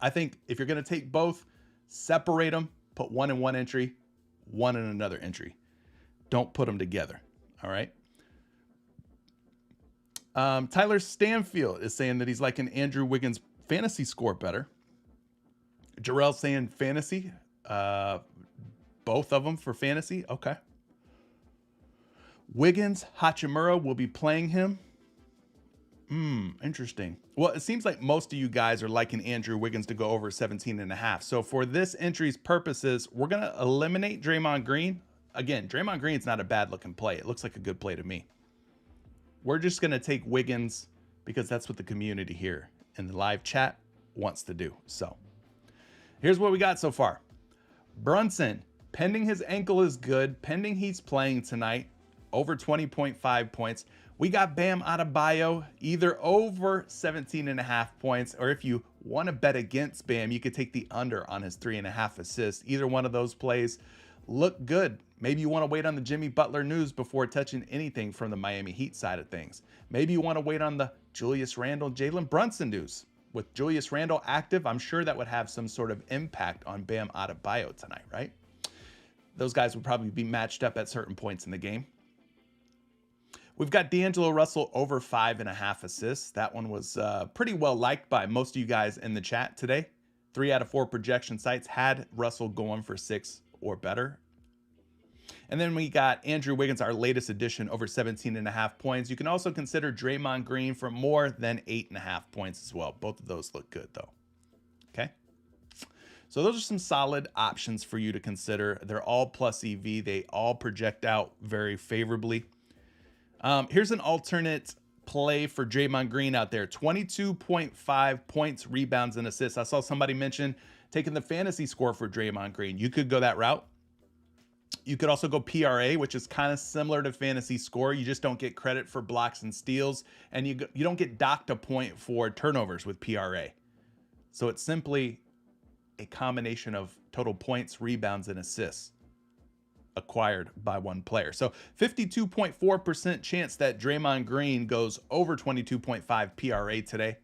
I think if you're going to take both, separate them, put one in one entry, one in another entry. Don't put them together. All right. Tyler Stanfield is saying that he's liking Andrew Wiggins' fantasy score better. Jarrell saying fantasy. Both of them for fantasy. Okay. Wiggins, Hachimura will be playing him. Interesting. Well, it seems like most of you guys are liking Andrew Wiggins to go over 17.5. So for this entry's purposes, we're going to eliminate Draymond Green. Again, Draymond Green's not a bad looking play. It looks like a good play to me. We're just going to take Wiggins because that's what the community here in the live chat wants to do. So here's what we got so far. Brunson, pending his ankle is good, pending he's playing tonight, over 20.5 points. We got Bam Adebayo, either over 17.5 points, or if you want to bet against Bam, you could take the under on his 3.5 assists. Either one of those plays look good. Maybe you want to wait on the Jimmy Butler news before touching anything from the Miami Heat side of things. Maybe you want to wait on the Julius Randle, Jalen Brunson news. With Julius Randle active, I'm sure that would have some sort of impact on Bam Adebayo tonight, right? Those guys would probably be matched up at certain points in the game. We've got D'Angelo Russell over 5.5 assists. That one was pretty well liked by most of you guys in the chat today. 3 out of 4 projection sites had Russell going for 6 or better. And then we got Andrew Wiggins, our latest addition, over 17.5 points. You can also consider Draymond Green for more than 8.5 points as well. Both of those look good though. Okay. So those are some solid options for you to consider. They're all plus EV. They all project out very favorably. Here's an alternate play for Draymond Green out there. 22.5 points, rebounds, and assists. I saw somebody mention taking the fantasy score for Draymond Green. You could go that route. You could also go PRA, which is kind of similar to fantasy score. You just don't get credit for blocks and steals, and you don't get docked a point for turnovers with PRA. So it's simply a combination of total points, rebounds, and assists acquired by one player. So 52.4% chance that Draymond Green goes over 22.5 PRA today.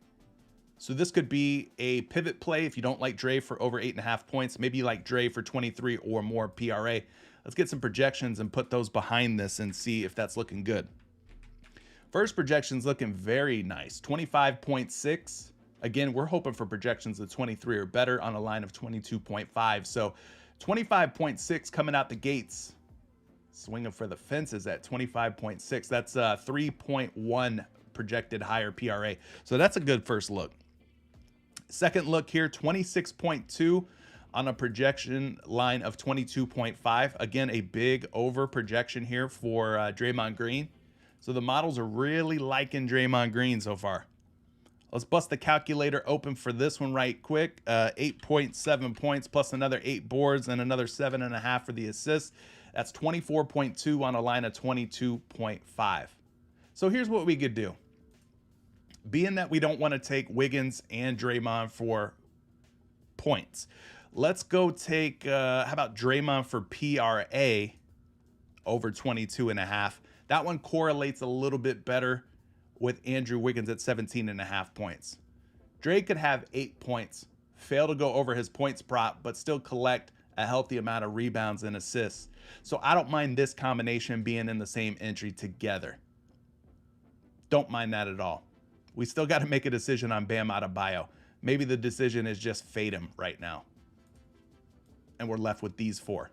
So this could be a pivot play if you don't like Dre for over 8.5 points. Maybe you like Dre for 23 or more PRA. Let's get some projections and put those behind this and see if that's looking good. First projection's looking very nice. 25.6. Again, we're hoping for projections of 23 or better on a line of 22.5. So 25.6 coming out the gates. Swinging for the fences at 25.6. That's 3.1 projected higher PRA. So that's a good first look. Second look here, 26.2 on a projection line of 22.5. Again, a big over projection here for Draymond Green. So the models are really liking Draymond Green so far. Let's bust the calculator open for this one right quick. 8.7 points plus another 8 boards and another 7.5 for the assists. That's 24.2 on a line of 22.5. So here's what we could do. being that we don't want to take Wiggins and Draymond for points, let's go take, how about Draymond for PRA over 22.5. That one correlates a little bit better with Andrew Wiggins at 17.5 points. Dre could have 8 points, fail to go over his points prop, but still collect a healthy amount of rebounds and assists. So I don't mind this combination being in the same entry together. Don't mind that at all. We still got to make a decision on Bam Adebayo. Maybe the decision is just fade him right now. And we're left with these four.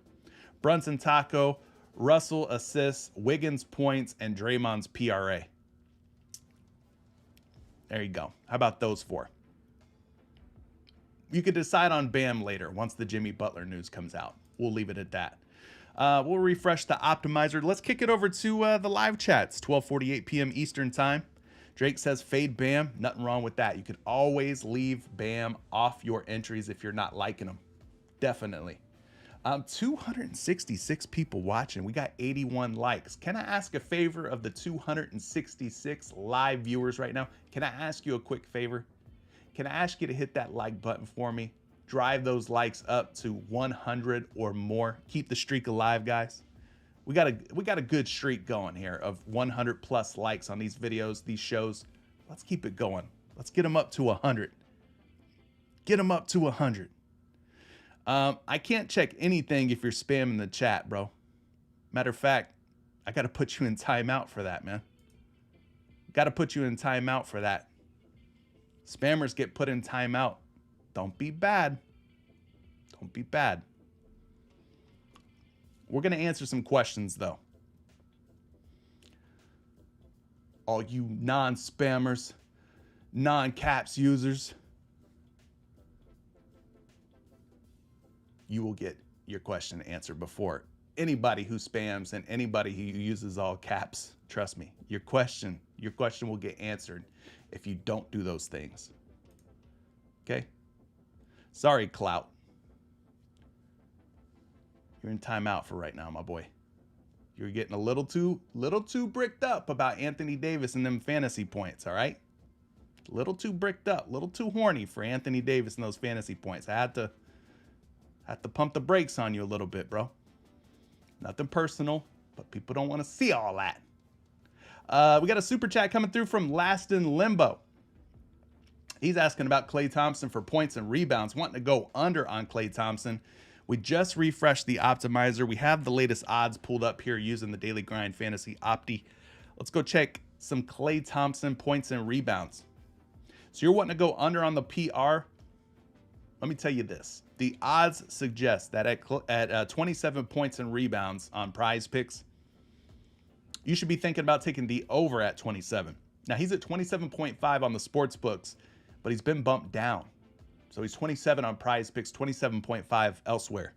Brunson Taco, Russell assists, Wiggins points, and Draymond's PRA. There you go. How about those four? You could decide on Bam later once the Jimmy Butler news comes out. We'll leave it at that. We'll refresh the optimizer. Let's kick it over to the live chats. 12:48 p.m. Eastern time. Drake says fade Bam. Nothing wrong with that. You could always leave Bam off your entries if you're not liking them. Definitely. 266 people watching. We got 81 likes. Can I ask a favor of the 266 live viewers right now? Can I ask you a quick favor? Can I ask you to hit that like button for me? Drive those likes up to 100 or more. Keep the streak alive, guys. We got a good streak going here of 100 plus likes on these videos, these shows. Let's keep it going. Let's get them up to 100. Get them up to 100. I can't check anything if you're spamming the chat, bro. Matter of fact, I got to put you in timeout for that, man. Got to put you in timeout for that. Spammers get put in timeout. Don't be bad. Don't be bad. We're going to answer some questions, though. All you non-spammers, non-caps users, you will get your question answered before anybody who spams and anybody who uses all caps. Trust me, your question will get answered if you don't do those things. Okay? Sorry, Clout. You're in timeout for right now, my boy. You're getting a little too bricked up about Anthony Davis and them fantasy points, all right? A little too bricked up, a little too horny for Anthony Davis and those fantasy points. I had to pump the brakes on you a little bit, bro. Nothing personal, but people don't want to see all that. We got a super chat coming through from Last in Limbo. He's asking about Klay Thompson for points and rebounds, wanting to go under on Klay Thompson. We just refreshed the optimizer. We have the latest odds pulled up here using the Daily Grind Fantasy Opti. Let's go check some Klay Thompson points and rebounds. So you're wanting to go under on the PR. Let me tell you this. The odds suggest that at 27 points and rebounds on PrizePicks, you should be thinking about taking the over at 27. Now, he's at 27.5 on the sports books, but he's been bumped down. So he's 27 on PrizePicks, 27.5 elsewhere.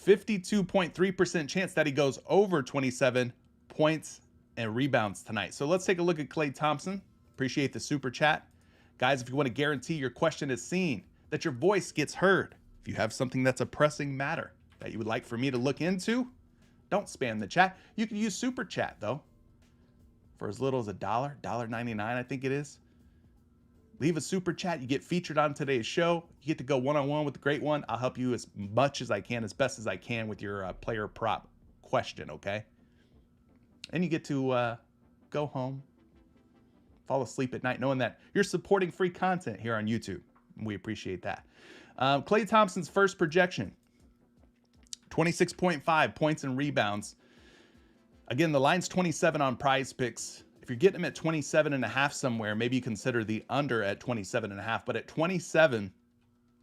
52.3% chance that he goes over 27 points and rebounds tonight. So let's take a look at Klay Thompson. Appreciate the super chat. Guys, if you want to guarantee your question is seen, that your voice gets heard, if you have something that's a pressing matter that you would like for me to look into, don't spam the chat. You can use super chat, though, for as little as $1.99, I think it is. Leave a super chat. You get featured on today's show. You get to go one-on-one with the great one. I'll help you as much as I can, as best as I can with your player prop question, okay? And you get to go home, fall asleep at night, knowing that you're supporting free content here on YouTube. We appreciate that. Klay Thompson's first projection, 26.5 points and rebounds. Again, the line's 27 on PrizePicks. If you're getting him at 27.5 somewhere, maybe you consider the under at 27.5. But at 27,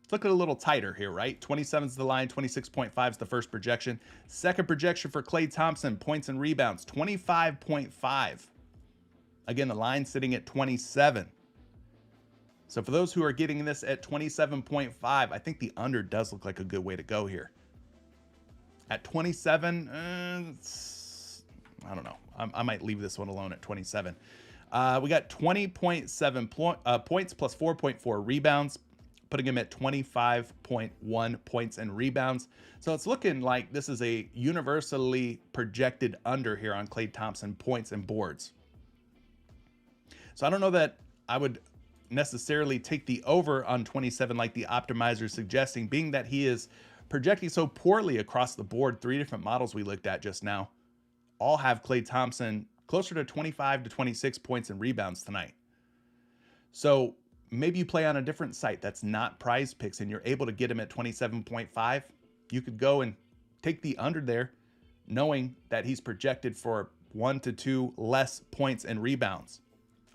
it's looking a little tighter here, right? 27 is the line, 26.5 is the first projection. Second projection for Klay Thompson, points and rebounds, 25.5. Again, the line sitting at 27. So for those who are getting this at 27.5, I think the under does look like a good way to go here. At 27, I don't know. I might leave this one alone at 27. We got 20.7 points plus 4.4 rebounds, putting him at 25.1 points and rebounds. So it's looking like this is a universally projected under here on Klay Thompson points and boards. So I don't know that I would necessarily take the over on 27 like the optimizer is suggesting, being that he is projecting so poorly across the board. 3 different models we looked at just now all have Klay Thompson closer to 25 to 26 points and rebounds tonight. So maybe you play on a different site that's not PrizePicks and you're able to get him at 27.5. You could go and take the under there, knowing that he's projected for 1 to 2 less points and rebounds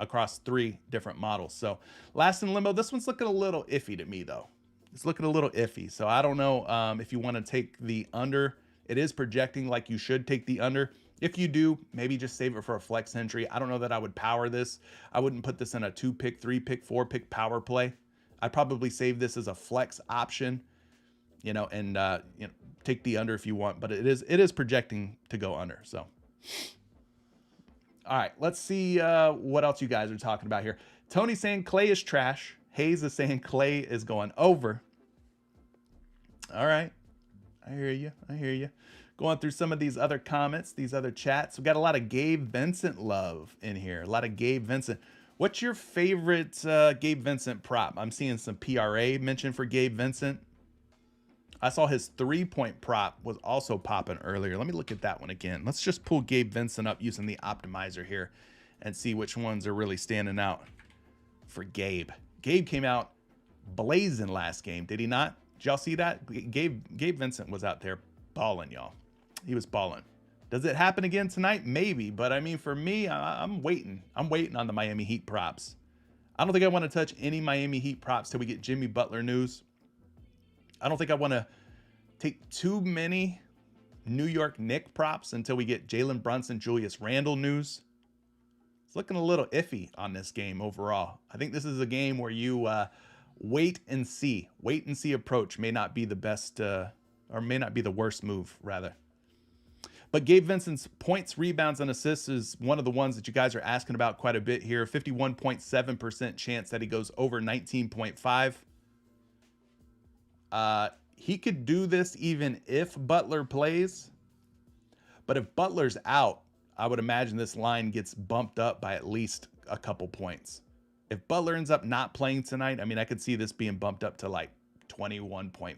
across 3 different models. So last in limbo, this one's looking a little iffy to me though. It's looking a little iffy. So I don't know if you want to take the under. It is projecting like you should take the under. If you do, maybe just save it for a flex entry. I don't know that I would power this. I wouldn't put this in a 2-pick, 3-pick, 4-pick power play. I'd probably save this as a flex option, you know, and take the under if you want, but it is projecting to go under. So all right, let's see what else you guys are talking about here. Tony's saying Klay is trash. Hayes is saying Klay is going over. All right, I hear you. I hear you. Going through some of these other comments, these other chats. We got a lot of Gabe Vincent love in here. A lot of Gabe Vincent. What's your favorite Gabe Vincent prop? I'm seeing some PRA mentioned for Gabe Vincent. I saw his 3-point prop was also popping earlier. Let me look at that one again. Let's just pull Gabe Vincent up using the optimizer here and see which ones are really standing out for Gabe. Gabe came out blazing last game, did he not? Did y'all see that? Gabe Vincent was out there balling, y'all. He was balling. Does it happen again tonight? Maybe, but I mean, for me, I'm waiting. I'm waiting on the Miami Heat props. I don't think I want to touch any Miami Heat props till we get Jimmy Butler news. I don't think I want to take too many New York Knicks props until we get Jalen Brunson, Julius Randle news. It's looking a little iffy on this game overall. I think this is a game where you wait and see. Wait and see approach may not be the best or may not be the worst move, rather. But Gabe Vincent's points, rebounds, and assists is one of the ones that you guys are asking about quite a bit here. 51.7% chance that he goes over 19.5. He could do this even if Butler plays. But if Butler's out, I would imagine this line gets bumped up by at least a couple points. If Butler ends up not playing tonight, I mean, I could see this being bumped up to like 21.5.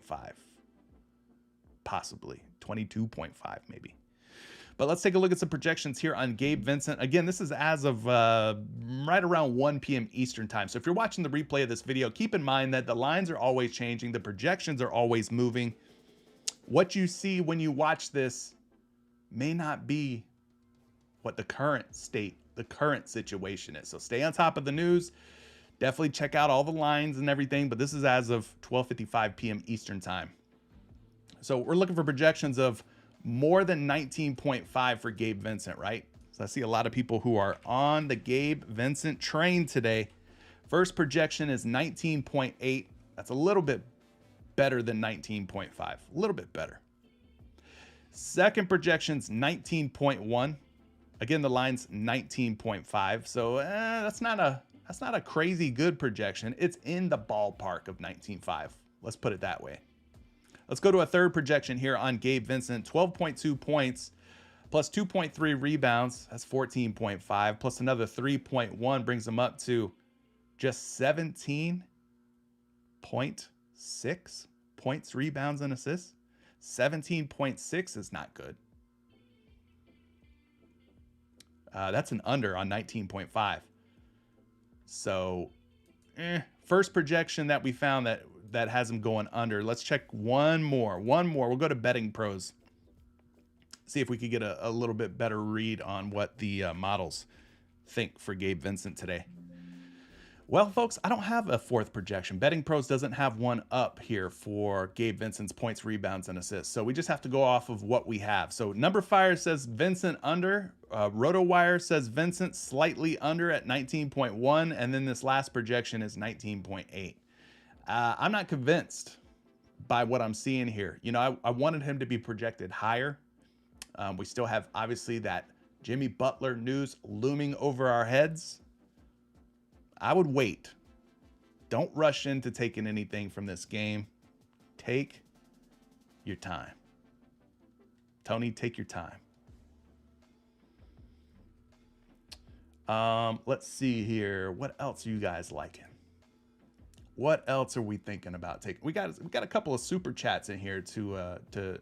Possibly 22.5 maybe. But let's take a look at some projections here on Gabe Vincent. Again, this is as of right around 1 p.m. Eastern time. So if you're watching the replay of this video, keep in mind that the lines are always changing. The projections are always moving. What you see when you watch this may not be what the current state, the current situation is. So stay on top of the news. Definitely check out all the lines and everything. But this is as of 12:55 p.m. Eastern time. So we're looking for projections of more than 19.5 for Gabe Vincent, right? So I see a lot of people who are on the Gabe Vincent train today. First projection is 19.8. That's a little bit better than 19.5. A little bit better. Second projection's 19.1. Again, the line's 19.5. So that's not a crazy good projection. It's in the ballpark of 19.5. Let's put it that way. Let's go to a third projection here on Gabe Vincent. 12.2 points plus 2.3 rebounds. That's 14.5 plus another 3.1 brings him up to just 17.6 points, rebounds, and assists. 17.6 is not good. That's an under on 19.5. So first projection that we found that has him going under. Let's check one more. We'll go to Betting Pros. See if we could get a little bit better read on what the models think for Gabe Vincent today. Well, folks, I don't have a fourth projection. Betting Pros doesn't have one up here for Gabe Vincent's points, rebounds, and assists. So we just have to go off of what we have. So Number Fire says Vincent under. RotoWire says Vincent slightly under at 19.1. And then this last projection is 19.8. I'm not convinced by what I'm seeing here. You know, I wanted him to be projected higher. We still have, obviously, that Jimmy Butler news looming over our heads. I would wait. Don't rush into taking anything from this game. Take your time. Tony, take your time. Let's see here. What else are you guys liking? What else are we thinking about taking? We got a couple of super chats in here to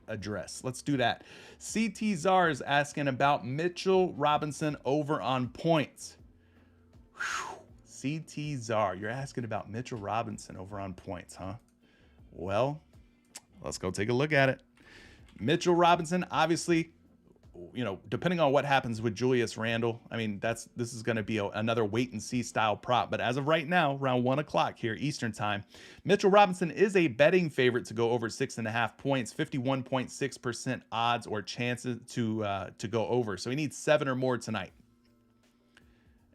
address. Let's do that. CT Czar is asking about Mitchell Robinson over on points. Whew. CT Czar, you're asking about Mitchell Robinson over on points, huh? Well, let's go take a look at it. Mitchell Robinson, obviously, you know, depending on what happens with Julius Randle, I mean, this is going to be another wait and see style prop. But as of right now, around 1 o'clock here Eastern time, Mitchell Robinson is a betting favorite to go over 6.5 points, 51.6% odds or chances to go over. So he needs 7 or more tonight.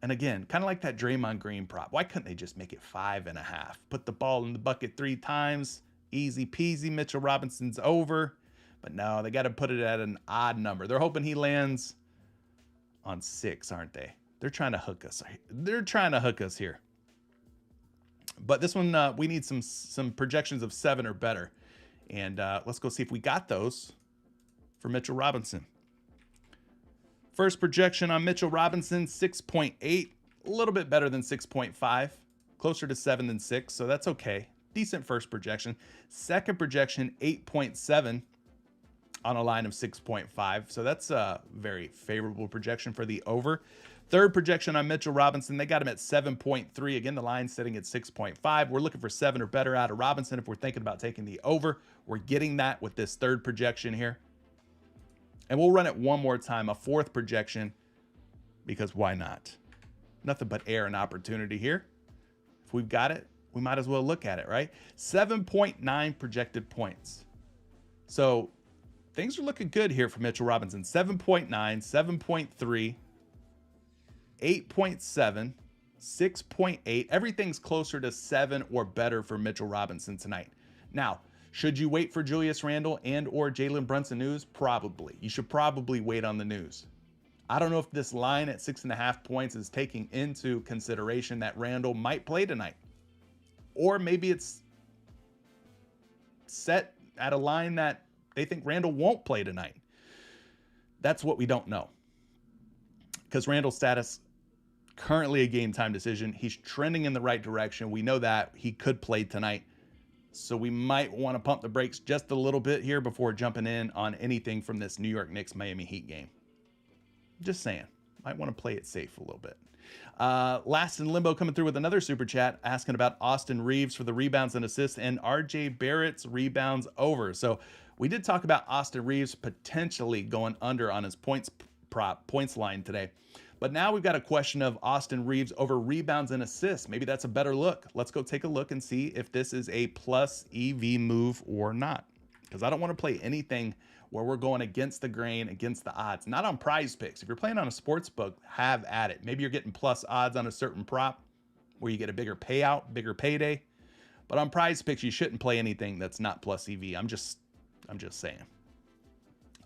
And again, kind of like that Draymond Green prop. Why couldn't they just make it 5.5? Put the ball in the bucket 3 times, easy peasy. Mitchell Robinson's over. But no, they got to put it at an odd number. They're hoping he lands on 6, aren't they? They're trying to hook us. They're trying to hook us here. But this one, we need some projections of 7 or better. And let's go see if we got those for Mitchell Robinson. First projection on Mitchell Robinson, 6.8. A little bit better than 6.5. Closer to 7 than 6, so that's okay. Decent first projection. Second projection, 8.7. On a line of 6.5. So that's a very favorable projection for the over. Third projection on Mitchell Robinson, they got him at 7.3. Again, the line's sitting at 6.5. We're looking for 7 or better out of Robinson. If we're thinking about taking the over, we're getting that with this third projection here. And we'll run it one more time, a fourth projection, because why not? Nothing but air and opportunity here. If we've got it, we might as well look at it, right? 7.9 projected points. So things are looking good here for Mitchell Robinson. 7.9, 7.3, 8.7, 6.8. Everything's closer to 7 or better for Mitchell Robinson tonight. Now, should you wait for Julius Randle and or Jalen Brunson news? Probably. You should probably wait on the news. I don't know if this line at 6.5 points is taking into consideration that Randle might play tonight. Or maybe it's set at a line that they think Randle won't play tonight. That's what we don't know. Because Randle's status, currently a game time decision. He's trending in the right direction. We know that he could play tonight. So we might want to pump the brakes just a little bit here before jumping in on anything from this New York Knicks Miami Heat game. Just saying. Might want to play it safe a little bit. Last in Limbo coming through with another super chat asking about Austin Reaves for the rebounds and assists and RJ Barrett's rebounds over. So we did talk about Austin Reaves potentially going under on his points line today. But now we've got a question of Austin Reaves over rebounds and assists. Maybe that's a better look. Let's go take a look and see if this is a plus EV move or not. Because I don't want to play anything where we're going against the grain, against the odds. Not on PrizePicks. If you're playing on a sports book, have at it. Maybe you're getting plus odds on a certain prop where you get a bigger payout, bigger payday. But on PrizePicks, you shouldn't play anything that's not plus EV. I'm just saying.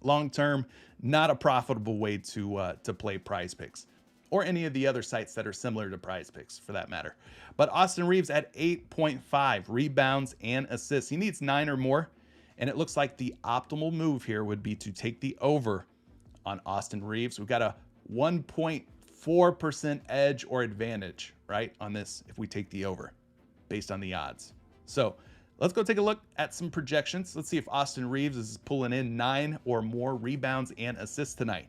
Long term, not a profitable way to play PrizePicks or any of the other sites that are similar to PrizePicks for that matter. But Austin Reaves at 8.5 rebounds and assists. He needs 9 or more. And it looks like the optimal move here would be to take the over on Austin Reaves. We've got a 1.4% edge or advantage, right, on this if we take the over based on the odds. So let's go take a look at some projections. Let's see if Austin Reaves is pulling in 9 or more rebounds and assists tonight.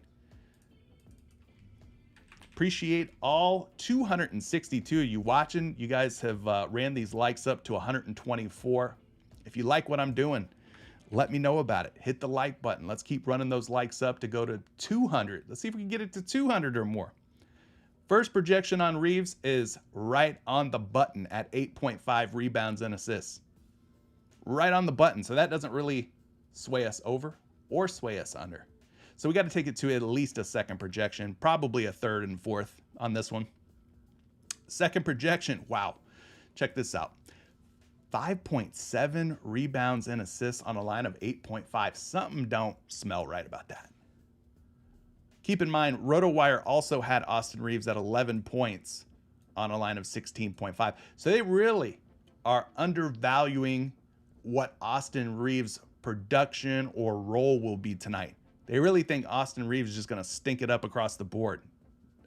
Appreciate all 262 of you watching. You guys have ran these likes up to 124. If you like what I'm doing, let me know about it. Hit the like button. Let's keep running those likes up to go to 200. Let's see if we can get it to 200 or more. First projection on Reaves is right on the button at 8.5 rebounds and assists. Right on the button. So that doesn't really sway us over or sway us under. So we got to take it to at least a second projection, probably a third and fourth on this one. Second projection. Wow. Check this out. 5.7 rebounds and assists on a line of 8.5. Something don't smell right about that. Keep in mind, RotoWire also had Austin Reaves at 11 points on a line of 16.5. So they really are undervaluing what Austin Reaves' production or role will be tonight. They really think Austin Reaves is just going to stink it up across the board.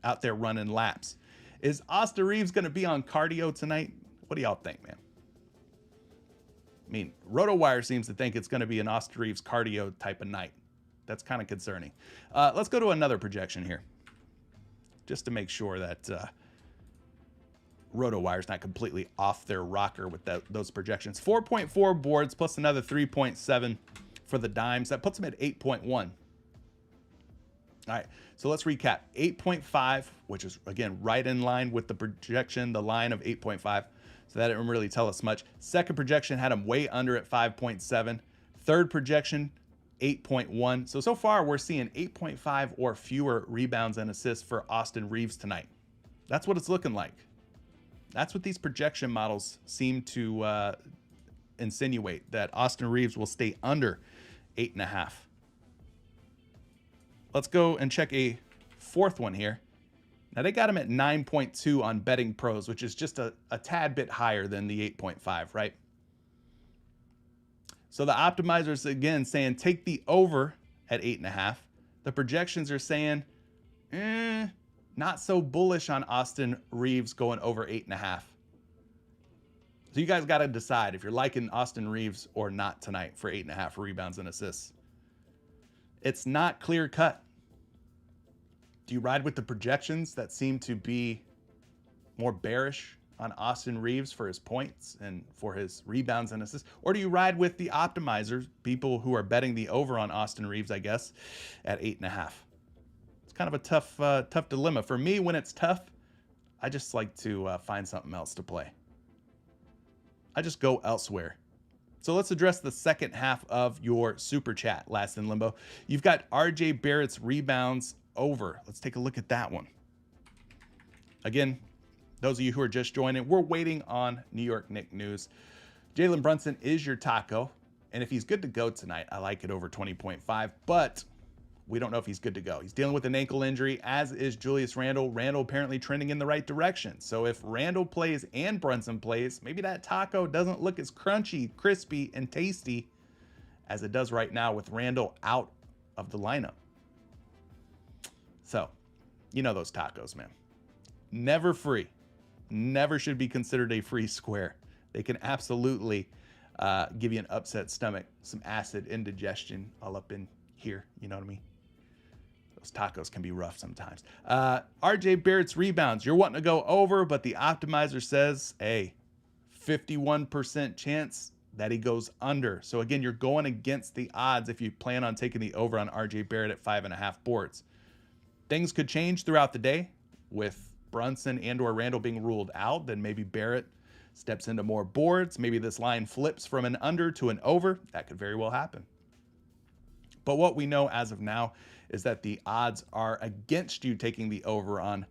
out there running laps. Is Austin Reaves going to be on cardio tonight? What do y'all think, man? I mean, RotoWire seems to think it's going to be an Austin Reaves cardio type of night. That's kind of concerning. Let's go to another projection here, just to make sure that RotoWire's not completely off their rocker with those projections. 4.4 boards plus another 3.7 for the dimes. That puts them at 8.1. All right, so let's recap. 8.5, which is, again, right in line with the projection, the line of 8.5. So that didn't really tell us much. Second projection had him way under at 5.7. Third projection, 8.1. So far, we're seeing 8.5 or fewer rebounds and assists for Austin Reaves tonight. That's what it's looking like. That's what these projection models seem to insinuate, that Austin Reaves will stay under 8.5. Let's go and check a fourth one here. Now, they got him at 9.2 on Betting Pros, which is just a tad bit higher than the 8.5, right? So the optimizers, again, saying take the over at 8.5. The projections are saying, not so bullish on Austin Reaves going over 8.5. So you guys got to decide if you're liking Austin Reaves or not tonight for 8.5 rebounds and assists. It's not clear cut. Do you ride with the projections that seem to be more bearish on Austin Reaves for his points and for his rebounds and assists? Or do you ride with the optimizers, people who are betting the over on Austin Reaves, I guess, at 8.5? It's kind of a tough dilemma. For me, when it's tough, I just like to find something else to play. I just go elsewhere. So let's address the second half of your super chat, Last in Limbo. You've got RJ Barrett's rebounds over. Let's take a look at that one. Again, those of you who are just joining, we're waiting on New York Knicks news. Jalen Brunson is your taco, and if he's good to go tonight, I like it over 20.5, but we don't know if he's good to go. He's dealing with an ankle injury, as is Julius Randle. Randle apparently trending in the right direction. So if Randle plays and Brunson plays, maybe that taco doesn't look as crunchy, crispy, and tasty as it does right now with Randle out of the lineup. So, you know those tacos, man. Never free. Never should be considered a free square. They can absolutely give you an upset stomach, some acid indigestion all up in here. You know what I mean? Those tacos can be rough sometimes. RJ Barrett's rebounds. You're wanting to go over, but the optimizer says, hey, 51% chance that he goes under. So again, you're going against the odds if you plan on taking the over on RJ Barrett at 5.5 boards. Things could change throughout the day with Brunson and or Randle being ruled out. Then maybe Barrett steps into more boards. Maybe this line flips from an under to an over. That could very well happen. But what we know as of now is that the odds are against you taking the over on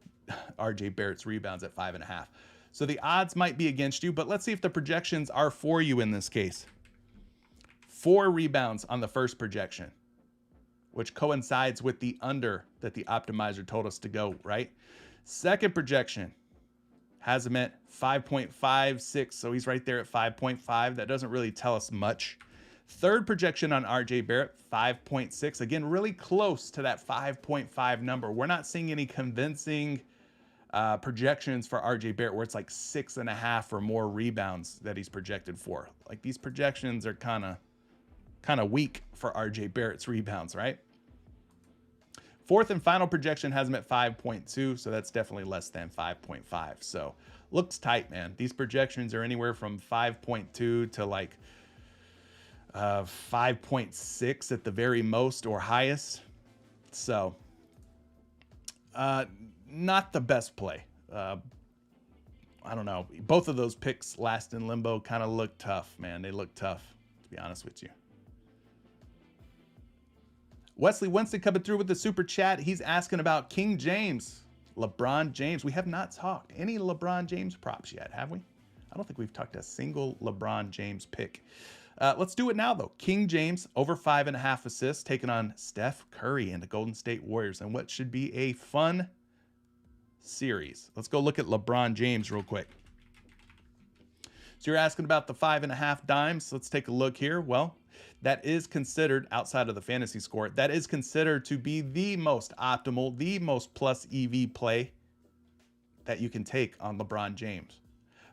RJ Barrett's rebounds at 5.5. So the odds might be against you, but let's see if the projections are for you in this case. 4 rebounds on the first projection, which coincides with the under that the optimizer told us to go, right? Second projection has him at 5.56, so he's right there at 5.5. That doesn't really tell us much. Third projection on RJ Barrett, 5.6. Again, really close to that 5.5 number. We're not seeing any convincing projections for RJ Barrett where it's like 6.5 or more rebounds that he's projected for. Like, these projections are kind of weak for RJ Barrett's rebounds, right? Fourth and final projection has him at 5.2, so that's definitely less than 5.5. So looks tight, man. These projections are anywhere from 5.2 to like 5.6 at the very most or highest. So not the best play. I don't know. Both of those picks, Last in Limbo, kind of look tough, man. They look tough, to be honest with you. Wesley Winston coming through with the super chat. He's asking about King James, LeBron James. We have not talked any LeBron James props yet, have we? I don't think we've talked a single LeBron James pick. Let's do it now, though. King James, over 5.5 assists, taking on Steph Curry and the Golden State Warriors, and what should be a fun series. Let's go look at LeBron James real quick. So you're asking about the 5.5 dimes. Let's take a look here. Well, that is considered, outside of the fantasy score, that is considered to be the most optimal, the most plus EV play that you can take on LeBron James.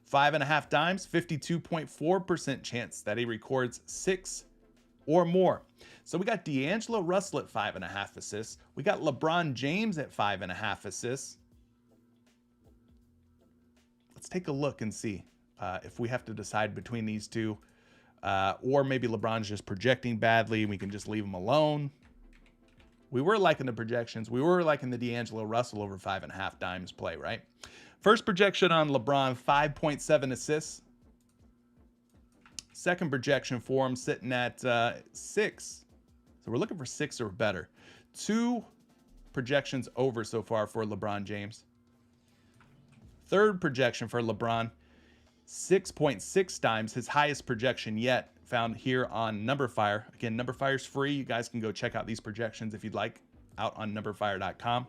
5.5 dimes, 52.4% chance that he records 6 or more. So we got D'Angelo Russell at 5.5 assists. We got LeBron James at 5.5 assists. Let's take a look and see if we have to decide between these two, or maybe LeBron's just projecting badly and we can just leave him alone. We were liking the projections. We were liking the D'Angelo Russell over 5.5 dimes play, right? First projection on LeBron, 5.7 assists. Second projection for him sitting at 6. So we're looking for 6 or better. 2 projections over so far for LeBron James. Third projection for LeBron, 6.6 times, his highest projection yet, found here on NumberFire. Again, NumberFire's free. You guys can go check out these projections if you'd like, out on numberfire.com.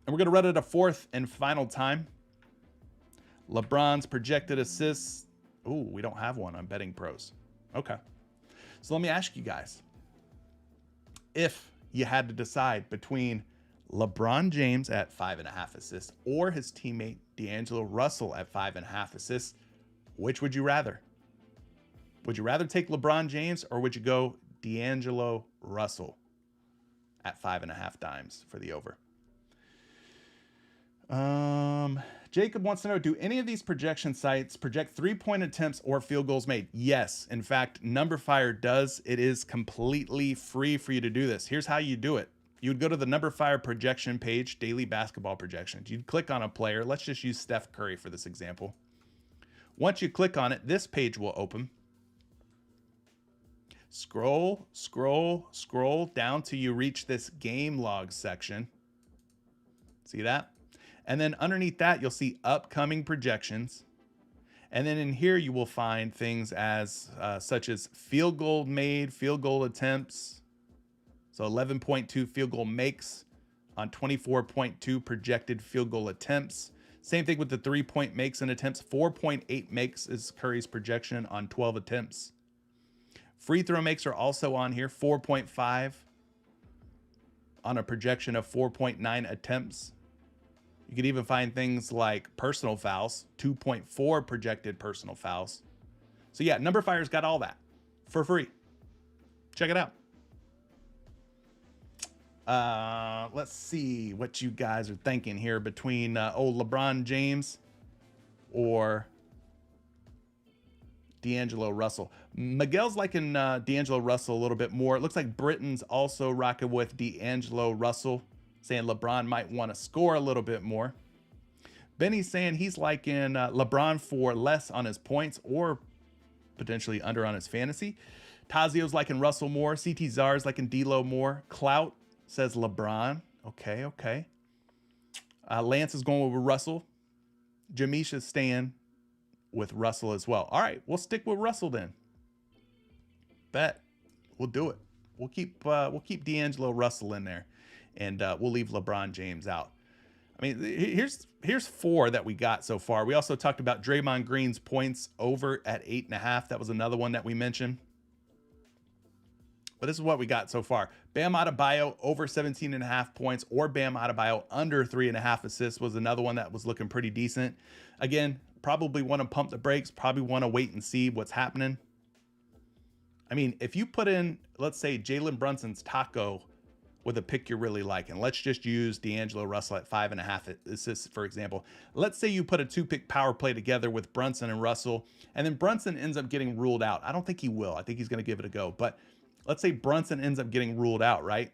And we're going to run it a fourth and final time. LeBron's projected assists. Ooh, we don't have one on Betting Pros. Okay. So let me ask you guys, if you had to decide between LeBron James at 5.5 assists or his teammate D'Angelo Russell at 5.5 assists, which would you rather? Would you rather take LeBron James or would you go D'Angelo Russell at 5.5 dimes for the over? Jacob wants to know, do any of these projection sites project 3-point attempts or field goals made? Yes. In fact, NumberFire does. It is completely free for you to do this. Here's how you do it. You would go to the NumberFire projection page, daily basketball projections. You'd click on a player. Let's just use Steph Curry for this example. Once you click on it, this page will open. Scroll, scroll, scroll down till you reach this game log section. See that? And then underneath that, you'll see upcoming projections. And then in here, you will find things as such as field goal made, field goal attempts. So 11.2 field goal makes on 24.2 projected field goal attempts. Same thing with the 3-point makes and attempts. 4.8 makes is Curry's projection on 12 attempts. Free throw makes are also on here, 4.5 on a projection of 4.9 attempts. You could even find things like personal fouls, 2.4 projected personal fouls. So yeah, NumberFire's got all that for free. Check it out. Let's see what you guys are thinking here between LeBron James or D'Angelo Russell. Miguel's liking D'Angelo Russell a little bit more. It looks like Britain's also rocking with D'Angelo Russell, saying LeBron might want to score a little bit more. Benny's saying he's liking LeBron for less on his points or potentially under on his fantasy. Tazio's liking Russell more. CT Czar's liking D'Lo more. Clout says LeBron. Okay, okay. Lance is going with Russell. Jamisha's staying with Russell as well. All right, we'll stick with Russell then. Bet. We'll do it. We'll keep D'Angelo Russell in there, and we'll leave LeBron James out. I mean, here's 4 that we got so far. We also talked about Draymond Green's points over at 8.5. That was another one that we mentioned. But this is what we got so far. Bam Adebayo over 17.5 points, or Bam Adebayo under 3.5 assists was another one that was looking pretty decent. Again, probably want to pump the brakes, probably want to wait and see what's happening. I mean, if you put in, let's say, Jalen Brunson's taco with a pick you're really liking. Let's just use D'Angelo Russell at 5.5 assists, for example. Let's say you put a 2-pick power play together with Brunson and Russell, and then Brunson ends up getting ruled out. I don't think he will. I think he's going to give it a go. But let's say Brunson ends up getting ruled out, right?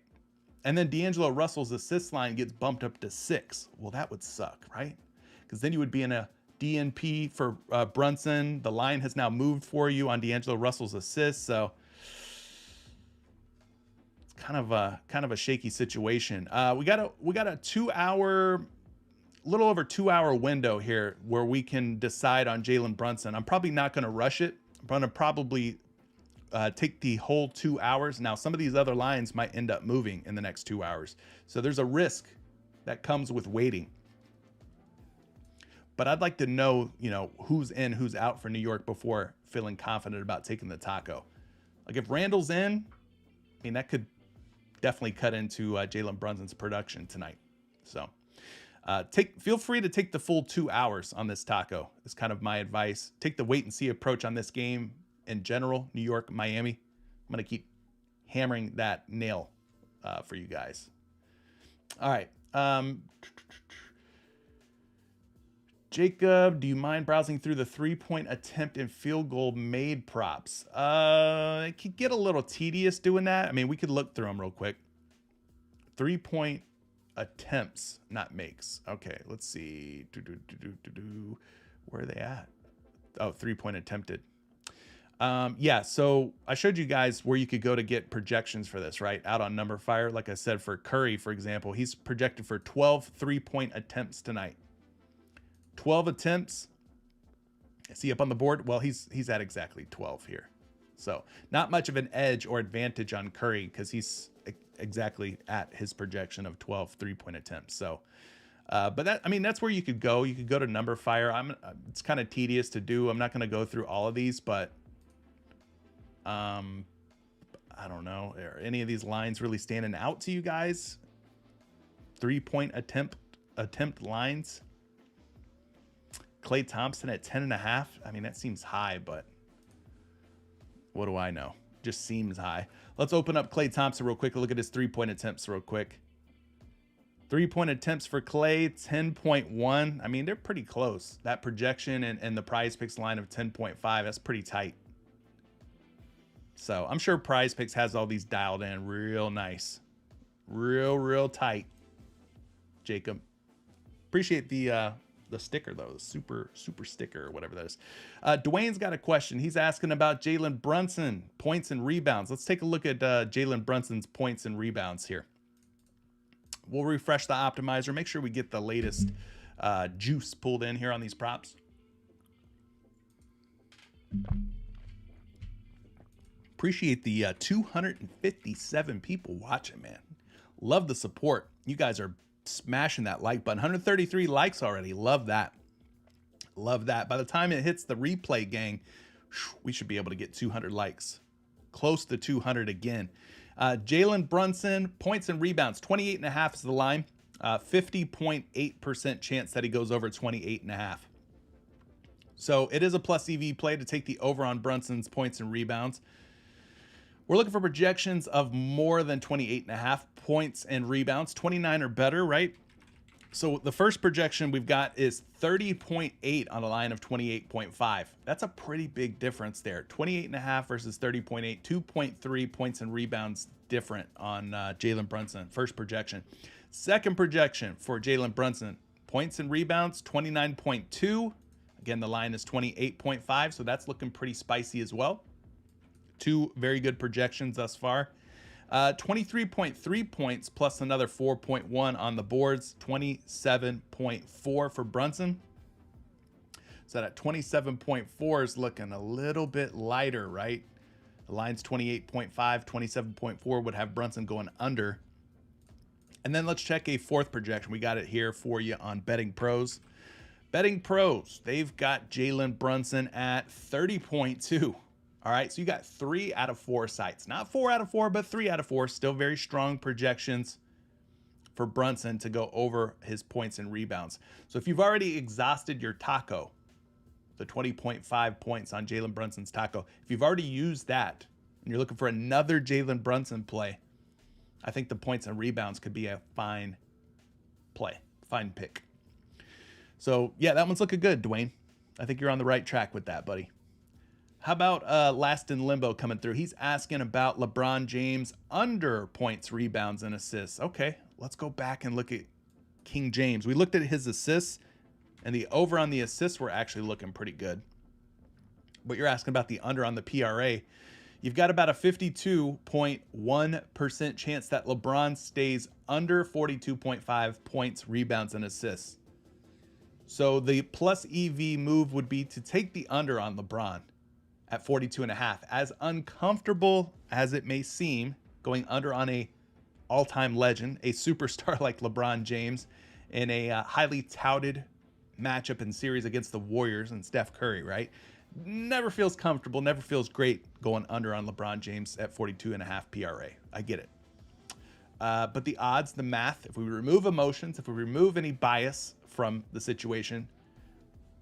And then D'Angelo Russell's assist line gets bumped up to 6. Well, that would suck, right? Because then you would be in a DNP for Brunson. The line has now moved for you on D'Angelo Russell's assists, so it's kind of a shaky situation. We got a 2-hour, little over 2-hour window here where we can decide on Jalen Brunson. I'm probably not going to rush it. I'm going to probably take the whole 2 hours. Now, some of these other lines might end up moving in the next 2 hours, so there's a risk that comes with waiting. but I'd like to know, who's in, who's out for New York before feeling confident about taking the taco. Like if Randall's in, I mean, that could definitely cut into Jalen Brunson's production tonight. So feel free to take the full 2 hours on this taco. It's kind of my advice. Take the wait and see approach on this game in general, New York, Miami. I'm going to keep hammering that nail for you guys. All right. Jacob, do you mind browsing through the 3-point attempt and field goal made props? It could get a little tedious doing that. I mean, we could look through them real quick. 3-point attempts, not makes. Okay, let's see. Where are they at? Oh, 3-point attempted. Yeah, so I showed you guys where you could go to get projections for this, right? Out on Number Fire. Like I said, for Curry, for example, he's projected for 12 3-point attempts tonight. 12 attempts. Is he up on the board? Well, he's at exactly 12 here. So not much of an edge or advantage on Curry because he's exactly at his projection of 12 3-point attempts. So, but that's where you could go. You could go to Number Fire. It's kind of tedious to do. I'm not going to go through all of these, but I don't know. Are any of these lines really standing out to you guys? 3-point attempt lines. Klay Thompson at 10.5. I mean, that seems high, but what do I know? Just seems high. Let's open up Klay Thompson real quick. Look at his 3-point attempts real quick. 3-point attempts for Klay, 10.1. I mean, they're pretty close. That projection and the PrizePicks line of 10.5, that's pretty tight. So I'm sure PrizePicks has all these dialed in real nice. Real tight. Jacob. Appreciate the sticker, though, the super sticker or whatever that is. Dwayne's got a question. He's asking about Jalen Brunson points and rebounds. Let's take a look at Jalen Brunson's points and rebounds here. We'll refresh the optimizer, make sure we get the latest juice pulled in here on these props. Appreciate the 257 people watching, man. Love the support. You guys are smashing that like button. 133 likes already. Love that. Love that. By the time it hits the replay, gang, we should be able to get 200 likes. Close to 200 again. Jalen Brunson, points and rebounds. 28.5 is the line. 50.8% chance that he goes over 28.5. So it is a plus EV play to take the over on Brunson's points and rebounds. We're looking for projections of more than 28.5 points and rebounds, 29 or better, right? So the first projection we've got is 30.8 on a line of 28.5. That's a pretty big difference there. 28.5 versus 30.8, 2.3 points and rebounds different on Jalen Brunson. First projection. Second projection for Jalen Brunson, points and rebounds, 29.2. Again, the line is 28.5, so that's looking pretty spicy as well. Two very good projections thus far. 23.3 points plus another 4.1 on the boards. 27.4 for Brunson. So that 27.4 is looking a little bit lighter, right? The line's 28.5, 27.4 would have Brunson going under. And then let's check a fourth projection. We got it here for you on Betting Pros. Betting Pros, they've got Jalen Brunson at 30.2. All right, so you got 3 out of 4 sites. Not 4 out of 4, but 3 out of 4. Still very strong projections for Brunson to go over his points and rebounds. So if you've already exhausted your taco, the 20.5 points on Jalen Brunson's taco, if you've already used that and you're looking for another Jalen Brunson play, I think the points and rebounds could be a fine play, fine pick. So yeah, that one's looking good, Dwayne. I think you're on the right track with that, buddy. How about Last in Limbo coming through? He's asking about LeBron James under points, rebounds, and assists. Okay, let's go back and look at King James. We looked at his assists, and the over on the assists were actually looking pretty good. But you're asking about the under on the PRA. You've got about a 52.1% chance that LeBron stays under 42.5 points, rebounds, and assists. So the plus EV move would be to take the under on LeBron at 42.5. As uncomfortable as it may seem, going under on a all-time legend, a superstar like LeBron James, in a highly touted matchup and series against the Warriors and Steph Curry, right? Never feels comfortable, never feels great going under on LeBron James at 42.5 PRA. I get it. But the odds, the math, if we remove emotions, if we remove any bias from the situation,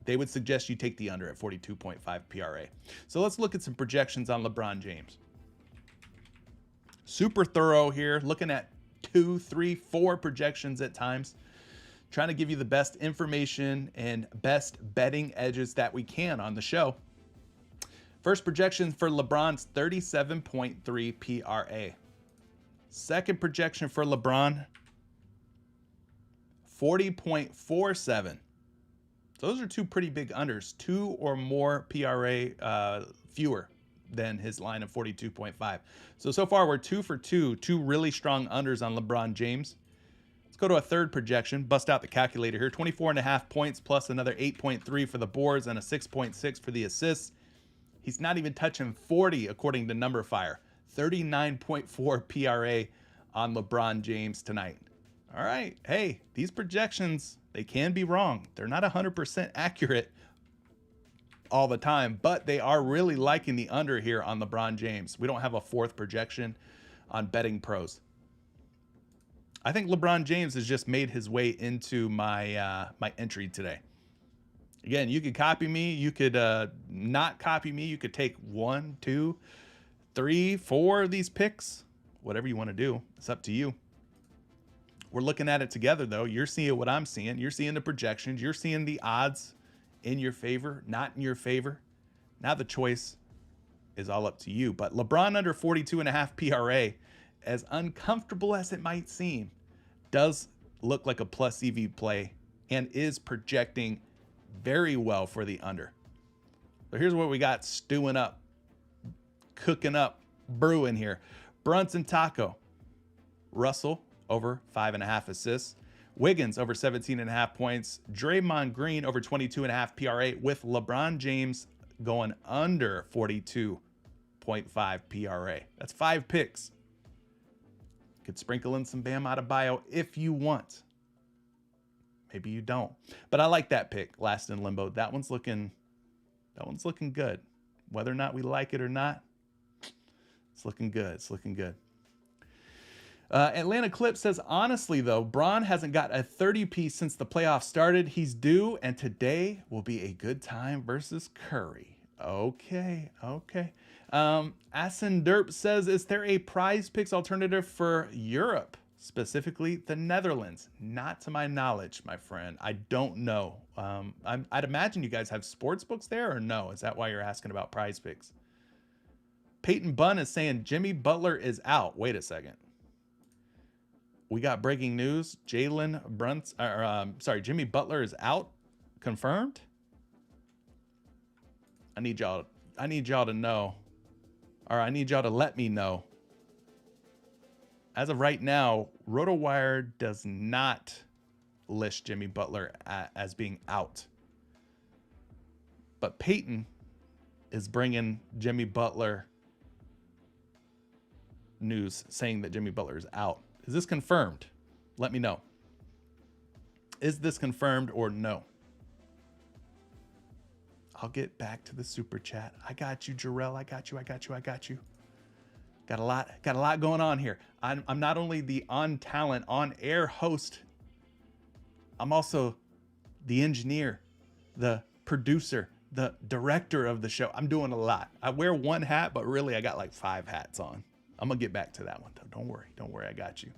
they would suggest you take the under at 42.5 PRA. So let's look at some projections on LeBron James. Super thorough here, looking at 2, 3, 4 projections at times, trying to give you the best information and best betting edges that we can on the show. First projection for LeBron's 37.3 PRA. Second projection for LeBron, 40.47. Those are two pretty big unders, 2 or more PRA fewer than his line of 42.5. So far we're 2 for 2, 2 really strong unders on LeBron James. Let's go to a third projection, bust out the calculator here. 24.5 points plus another 8.3 for the boards and a 6.6 for the assists. He's not even touching 40 according to Numberfire. 39.4 PRA on LeBron James tonight. All right, hey, these projections, they can be wrong. They're not 100% accurate all the time, but they are really liking the under here on LeBron James. We don't have a fourth projection on Betting Pros. I think LeBron James has just made his way into my my entry today. Again, you could copy me, you could not copy me, you could take 1, 2, 3, 4 of these picks, whatever you want to do. It's up to you. We're looking at it together though. You're seeing what I'm seeing. You're seeing the projections. You're seeing the odds in your favor, not in your favor. Now the choice is all up to you. But LeBron under 42.5 PRA, as uncomfortable as it might seem, does look like a plus EV play and is projecting very well for the under. So here's what we got stewing up, cooking up, brewing here. Brunson Taco, Russell over 5.5 assists, Wiggins over 17.5 points, Draymond Green over 22.5 PRA, with LeBron James going under 42.5 PRA. That's 5 picks. Could sprinkle in some Bam Adebayo if you want. Maybe you don't. But I like that pick, last in limbo. That one's looking good. Whether or not we like it or not, it's looking good. It's looking good. Atlanta Clip says, honestly, though, Bron hasn't got a 30-piece since the playoffs started. He's due, and today will be a good time versus Curry. Okay. Asen Derp says, is there a PrizePicks alternative for Europe, specifically the Netherlands? Not to my knowledge, my friend. I don't know. I'd imagine you guys have sports books there, or no? Is that why you're asking about PrizePicks? Peyton Bunn is saying Jimmy Butler is out. Wait a second. We got breaking news. Jimmy Butler is out. Confirmed. I need y'all to know, or I need y'all to let me know. As of right now, RotoWire does not list Jimmy Butler as being out. But Peyton is bringing Jimmy Butler news saying that Jimmy Butler is out. Is this confirmed? Let me know. Is this confirmed or no? I'll get back to the super chat. I got you, Jarrell. I got you. Got a lot going on here. I'm not only the on-talent, on-air host, I'm also the engineer, the producer, the director of the show. I'm doing a lot. I wear one hat, but really I got like 5 hats on. I'm going to get back to that one. Don't worry. I got you.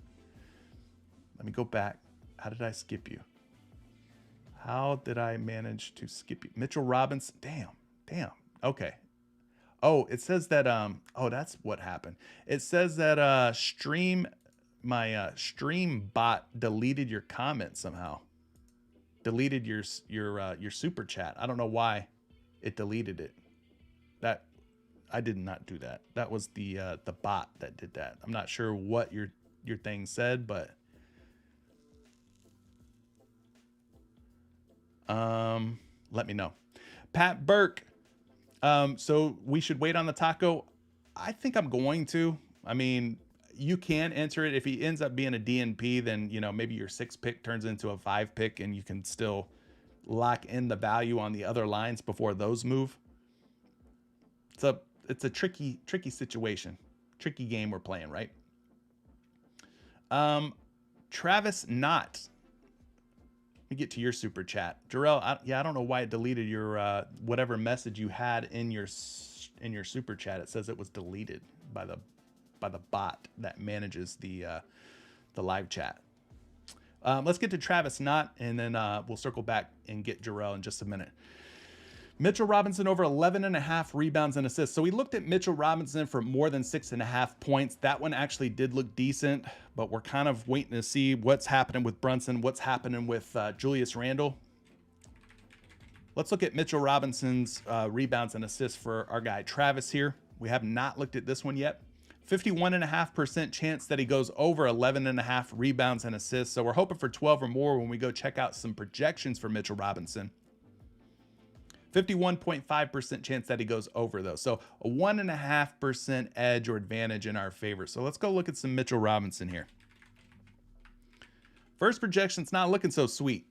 Let me go back. How did I skip you? How did I manage to skip you? Mitchell Robinson. Damn. Okay. Oh, it says that, that's what happened. It says that my stream bot deleted your comment somehow. Deleted your super chat. I don't know why it deleted it. That I did not do that. That was the bot that did that. I'm not sure what your thing said, but let me know. Pat Burke. So we should wait on the taco. I think I'm going to. I mean, you can enter it. If he ends up being a DNP, then maybe your 6 pick turns into a 5 pick, and you can still lock in the value on the other lines before those move. It's a tricky situation, tricky game we're playing, right? Travis Knott. Let me get to your super chat, Jarrell. I don't know why it deleted your whatever message you had in your super chat. It says it was deleted by the bot that manages the live chat. Let's get to Travis Knott, and then we'll circle back and get Jarrell in just a minute. Mitchell Robinson over 11.5 rebounds and assists. So we looked at Mitchell Robinson for more than 6.5 points. That one actually did look decent, but we're kind of waiting to see what's happening with Brunson, what's happening with Julius Randle. Let's look at Mitchell Robinson's rebounds and assists for our guy Travis here. We have not looked at this one yet. 51.5% chance that he goes over 11.5 rebounds and assists. So we're hoping for 12 or more when we go check out some projections for Mitchell Robinson. 51.5% chance that he goes over though. So a 1.5% edge or advantage in our favor. So let's go look at some Mitchell Robinson here. First projection's not looking so sweet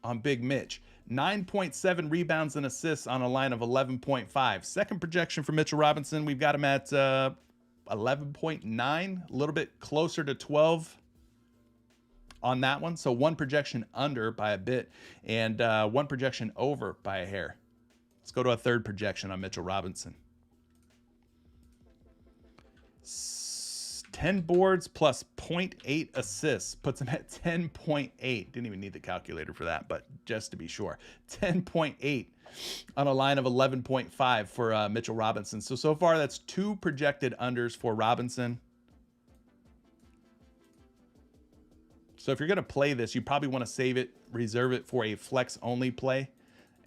on Big Mitch. 9.7 rebounds and assists on a line of 11.5. Second projection for Mitchell Robinson, we've got him at 11.9, a little bit closer to 12 on that one. So one projection under by a bit and one projection over by a hair. Let's go to a third projection on Mitchell Robinson. 10 boards plus 0.8 assists puts him at 10.8. Didn't even need the calculator for that, but just to be sure, 10.8 on a line of 11.5 for Mitchell Robinson. So far that's two projected unders for Robinson. So if you're going to play this, you probably want to save it, reserve it for a flex only play.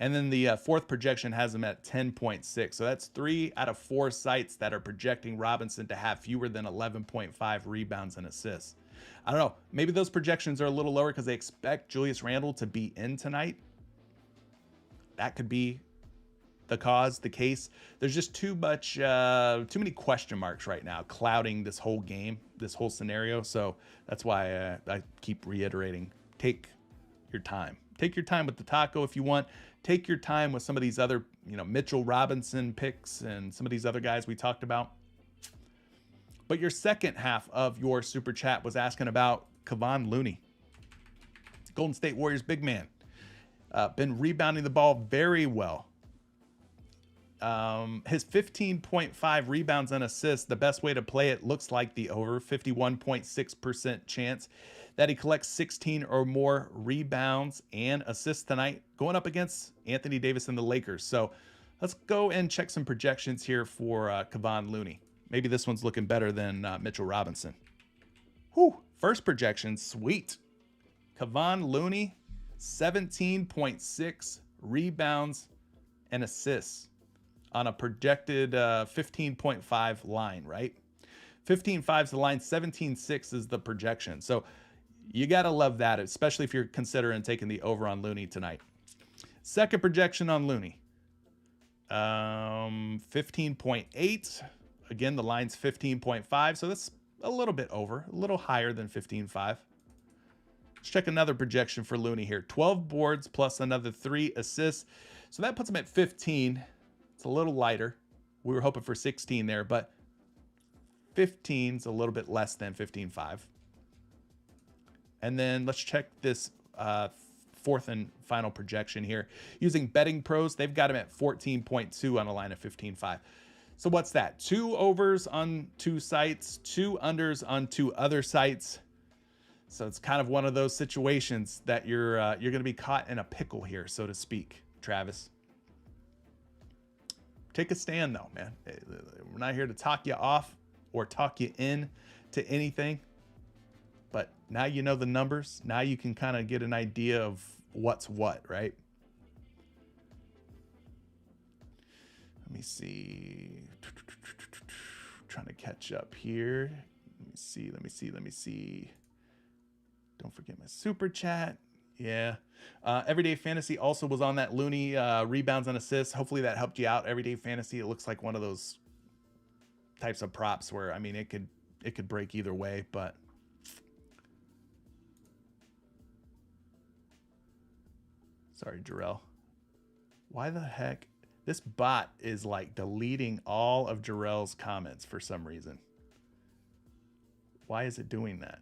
And then the fourth projection has him at 10.6. So that's 3 out of 4 sites that are projecting Robinson to have fewer than 11.5 rebounds and assists. I don't know. Maybe those projections are a little lower because they expect Julius Randle to be in tonight. That could be the case. There's just too many question marks right now clouding this whole game, this whole scenario. So that's why I keep reiterating, take your time. Take your time with the taco if you want. Take your time with some of these other, Mitchell Robinson picks and some of these other guys we talked about. But your second half of your super chat was asking about Kevon Looney, Golden State Warriors big man. Been rebounding the ball very well. His 15.5 rebounds and assists, the best way to play it looks like the over. 51.6% chance that he collects 16 or more rebounds and assists tonight, going up against Anthony Davis and the Lakers. So let's go and check some projections here for Kevon Looney. Maybe this one's looking better than Mitchell Robinson. Whew, first projection, sweet. Kevon Looney, 17.6 rebounds and assists on a projected 15.5 line, right? 15.5 is the line, 17.6 is the projection. So you got to love that, especially if you're considering taking the over on Looney tonight. Second projection on Looney, 15.8. Again, the line's 15.5, so that's a little bit over, a little higher than 15.5. Let's check another projection for Looney here. 12 boards plus another 3 assists. So that puts him at 15. It's a little lighter. We were hoping for 16 there, but 15's a little bit less than 15.5. And then let's check this fourth and final projection here. Using Betting Pros, they've got him at 14.2 on a line of 15.5. So what's that? 2 overs on 2 sites, 2 unders on 2 other sites. So it's kind of one of those situations that you're going to be caught in a pickle here, so to speak, Travis. Take a stand though, man. We're not here to talk you off or talk you in to anything. But now you know the numbers. Now you can kind of get an idea of what's what, right? Let me see. Trying to catch up here. Let me see. Don't forget my super chat. Yeah. Everyday Fantasy also was on that Looney rebounds and assists. Hopefully that helped you out. Everyday Fantasy, it looks like one of those types of props where, I mean, it could break either way, but Sorry, Jarrell. Why the heck? This bot is like deleting all of Jarrell's comments for some reason. Why is it doing that?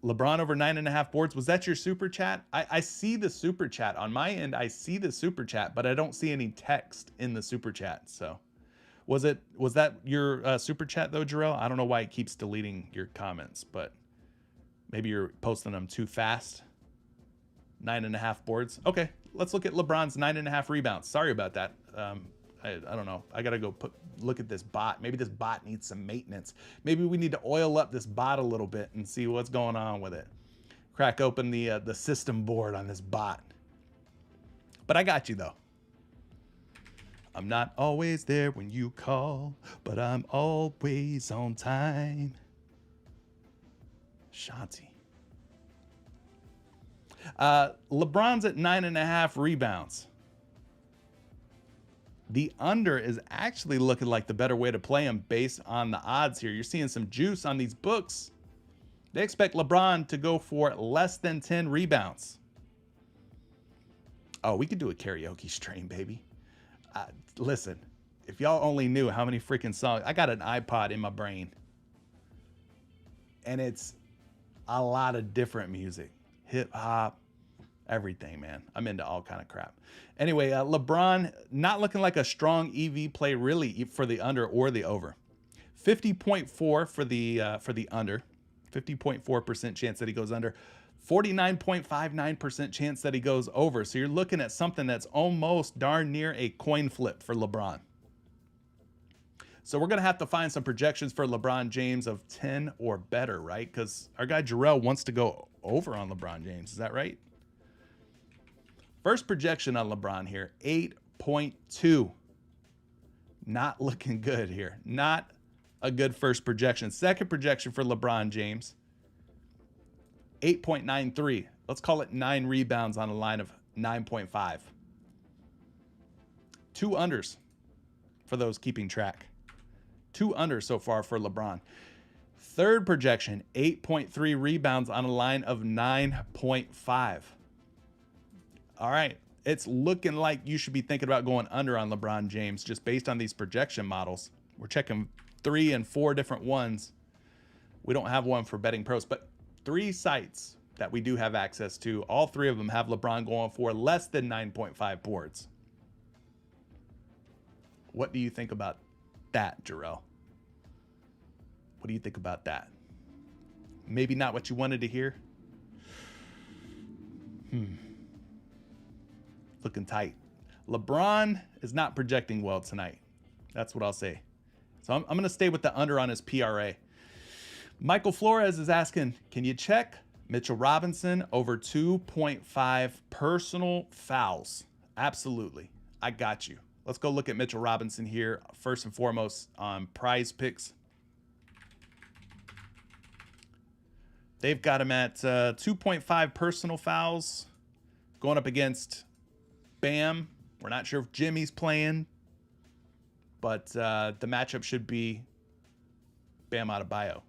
LeBron over 9.5 boards. Was that your super chat? I see the super chat on my end. I see the super chat, but I don't see any text in the super chat. So was that your super chat though, Jarrell? I don't know why it keeps deleting your comments, but maybe you're posting them too fast. 9.5 boards. Okay, let's look at LeBron's 9.5 rebounds. Sorry about that. I don't know. I gotta go look at this bot. Maybe this bot needs some maintenance. Maybe we need to oil up this bot a little bit and see what's going on with it. Crack open the system board on this bot. But I got you though. I'm not always there when you call, but I'm always on time. Shanti. LeBron's at 9.5 rebounds. The under is actually looking like the better way to play him based on the odds here. You're seeing some juice on these books. They expect LeBron to go for less than 10 rebounds. Oh, we could do a karaoke stream, baby. Listen, if y'all only knew how many freaking songs. I got an iPod in my brain. And it's a lot of different music. Hip hop. Everything, man. I'm into all kind of crap. Anyway, LeBron not looking like a strong EV play really for the under or the over. 50.4 for the under. 50.4% chance that he goes under. 49.59% chance that he goes over. So you're looking at something that's almost darn near a coin flip for LeBron. So we're going to have to find some projections for LeBron James of 10 or better, right? Because our guy Jarrell wants to go over on LeBron James. Is that right? First projection on LeBron here, 8.2. Not looking good here. Not a good first projection. Second projection for LeBron James, 8.93. Let's call it 9 rebounds on a line of 9.5. 2 unders for those keeping track. 2 unders so far for LeBron. Third projection, 8.3 rebounds on a line of 9.5. All right, it's looking like you should be thinking about going under on LeBron James just based on these projection models. We're checking 3 and 4 different ones. We don't have one for betting pros, but 3 sites that we do have access to. All 3 of them have LeBron going for less than 9.5 boards. What do you think about that, Jarrell? What do you think about that? Maybe not what you wanted to hear? Looking tight. LeBron is not projecting well tonight. That's what I'll say. So I'm going to stay with the under on his PRA. Michael Flores is asking, can you check Mitchell Robinson over 2.5 personal fouls? Absolutely. I got you. Let's go look at Mitchell Robinson here. First and foremost on PrizePicks. They've got him at 2.5 personal fouls going up against Bam. We're not sure if Jimmy's playing, but the matchup should be Bam Adebayo,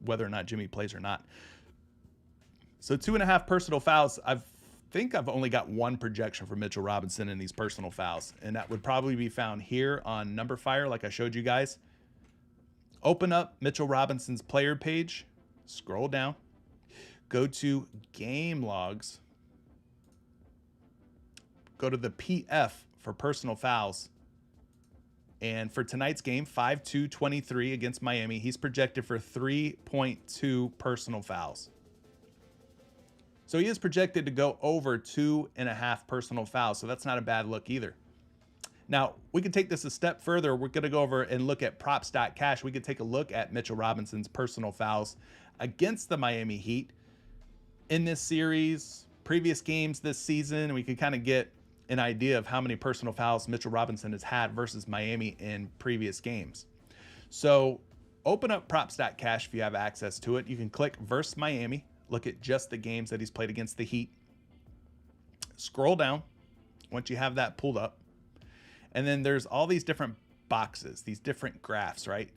whether or not Jimmy plays or not. So 2.5 personal fouls. I think I've only got 1 projection for Mitchell Robinson in these personal fouls, and that would probably be found here on Number Fire, like I showed you guys. Open up Mitchell Robinson's player page, scroll down, go to game logs. Go to the PF for personal fouls. And for tonight's game, 5-2-23 against Miami, he's projected for 3.2 personal fouls. So he is projected to go over 2.5 personal fouls. So that's not a bad look either. Now, we can take this a step further. We're going to go over and look at props.cash. We could take a look at Mitchell Robinson's personal fouls against the Miami Heat in this series, previous games this season. And we could kind of get an idea of how many personal fouls Mitchell Robinson has had versus Miami in previous games. So open up props.cash if you have access to it. You can click versus Miami, look at just the games that he's played against the Heat. Scroll down once you have that pulled up. And then there's all these different boxes, these different graphs, right?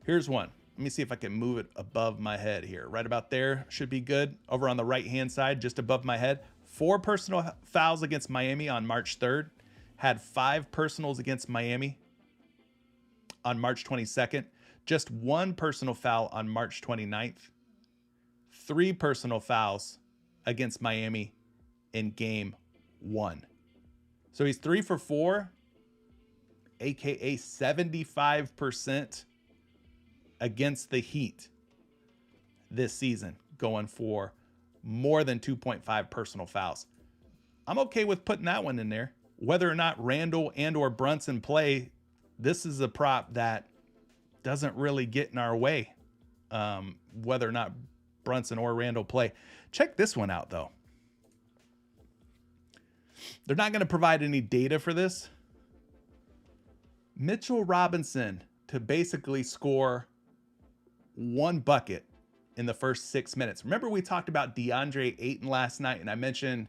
Here's one. Let me see if I can move it above my head here. Right about there should be good. Over on the right-hand side, just above my head, 4 personal fouls against Miami on March 3rd, had 5 personals against Miami on March 22nd, just 1 personal foul on March 29th, 3 personal fouls against Miami in game 1. So he's 3 for 4, aka 75% against the Heat this season, going for more than 2.5 personal fouls. I'm okay with putting that one in there. Whether or not Randall and or Brunson play, this is a prop that doesn't really get in our way. Whether or not Brunson or Randall play. Check this one out, though. They're not going to provide any data for this. Mitchell Robinson to basically score 1 bucket in the first 6 minutes. Remember we talked about DeAndre Ayton last night, and I mentioned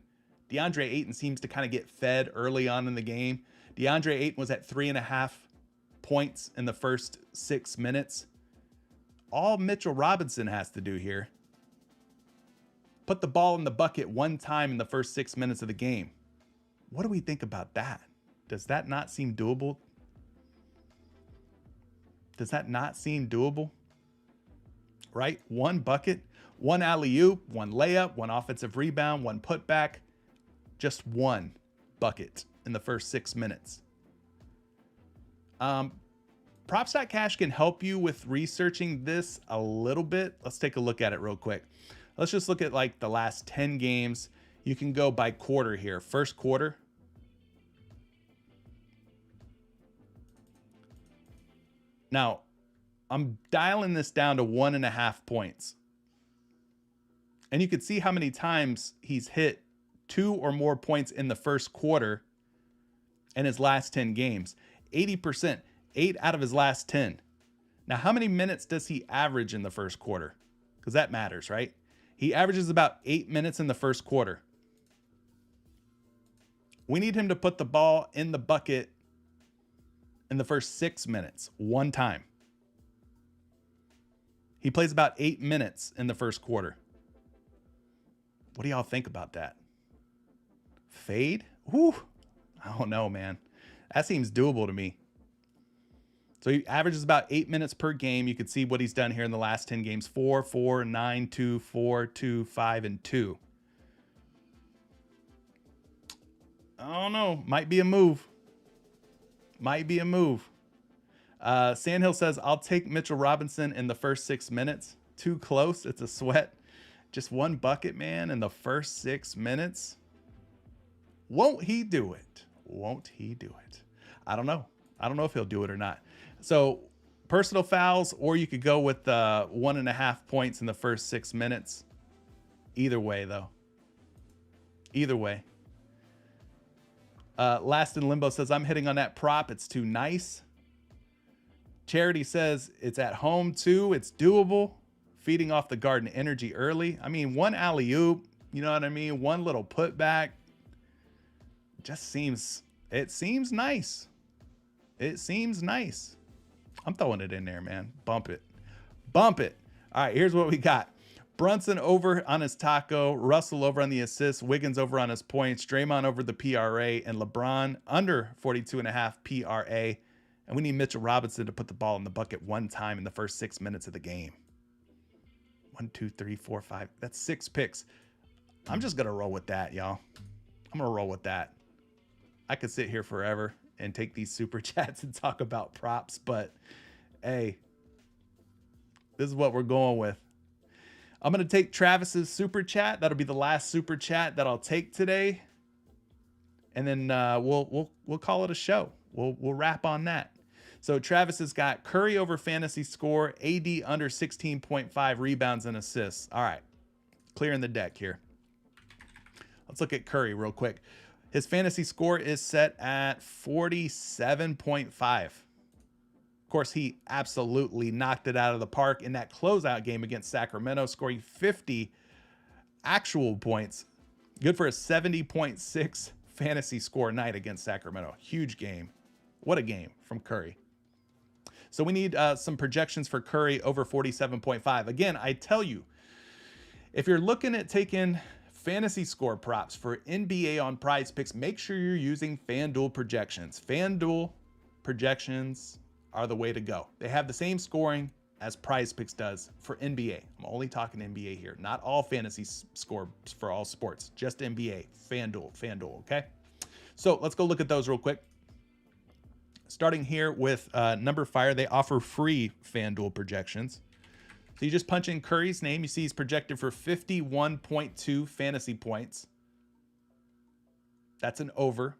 DeAndre Ayton seems to kind of get fed early on in the game. DeAndre Ayton was at 3.5 points in the first 6 minutes. All Mitchell Robinson has to do here, put the ball in the bucket 1 time in the first 6 minutes of the game. What do we think about that? Does that not seem doable? Does that not seem doable? Right? 1 bucket, 1 alley-oop, 1 layup, 1 offensive rebound, 1 putback. Just 1 bucket in the first 6 minutes. Prop.cash can help you with researching this a little bit. Let's take a look at it real quick. Let's just look at like the last 10 games. You can go by quarter here. First quarter. Now, I'm dialing this down to 1.5 points. And you can see how many times he's hit 2 or more points in the first quarter in his last 10 games. 80%, 8 out of his last 10. Now, how many minutes does he average in the first quarter? Because that matters, right? He averages about 8 minutes in the first quarter. We need him to put the ball in the bucket in the first 6 minutes, 1 time. He plays about 8 minutes in the first quarter. What do y'all think about that? Fade? Whew. I don't know, man. That seems doable to me. So he averages about 8 minutes per game. You can see what he's done here in the last 10 games. 4, 4, 9, 2, 4, 2, 5, and 2. I don't know. Might be a move. Might be a move. Sandhill says, I'll take Mitchell Robinson in the first 6 minutes. Too close. It's a sweat. Just 1 bucket, man, in the first 6 minutes. Won't he do it? Won't he do it? I don't know. I don't know if he'll do it or not. So personal fouls, or you could go with 1.5 points in the first 6 minutes. Either way, though. Either way. Last in Limbo says, I'm hitting on that prop. It's too nice. Charity says, it's at home too. It's doable. Feeding off the Garden energy early. I mean, 1 alley-oop, you know what I mean? 1 little putback. Just seems, it seems nice. It seems nice. I'm throwing it in there, man. Bump it. Bump it. All right, here's what we got. Brunson over on his taco, Russell over on the assists, Wiggins over on his points, Draymond over the PRA, and LeBron under 42.5 PRA. And we need Mitchell Robinson to put the ball in the bucket 1 time in the first 6 minutes of the game. 1, 2, 3, 4, 5. That's 6 picks. I'm just going to roll with that, y'all. I'm going to roll with that. I could sit here forever and take these super chats and talk about props, but hey, this is what we're going with. I'm going to take Travis's super chat. That'll be the last super chat that I'll take today. And then we'll call it a show. We'll wrap on that. So Travis has got Curry over fantasy score, AD under 16.5 rebounds and assists. All right, clearing the deck here. Let's look at Curry real quick. His fantasy score is set at 47.5. Of course, he absolutely knocked it out of the park in that closeout game against Sacramento, scoring 50 actual points. Good for a 70.6 fantasy score night against Sacramento. Huge game. What a game from Curry. So we need some projections for Curry over 47.5. Again, I tell you, if you're looking at taking fantasy score props for NBA on PrizePicks. Make sure you're using FanDuel projections. FanDuel projections are the way to go. They have the same scoring as PrizePicks does for NBA. I'm only talking NBA here, not all fantasy scores for all sports, just NBA, FanDuel, okay? So let's go look at those real quick. Starting here with Number Fire, they offer free FanDuel projections. So you just punch in Curry's name. You see he's projected for 51.2 fantasy points. That's an over.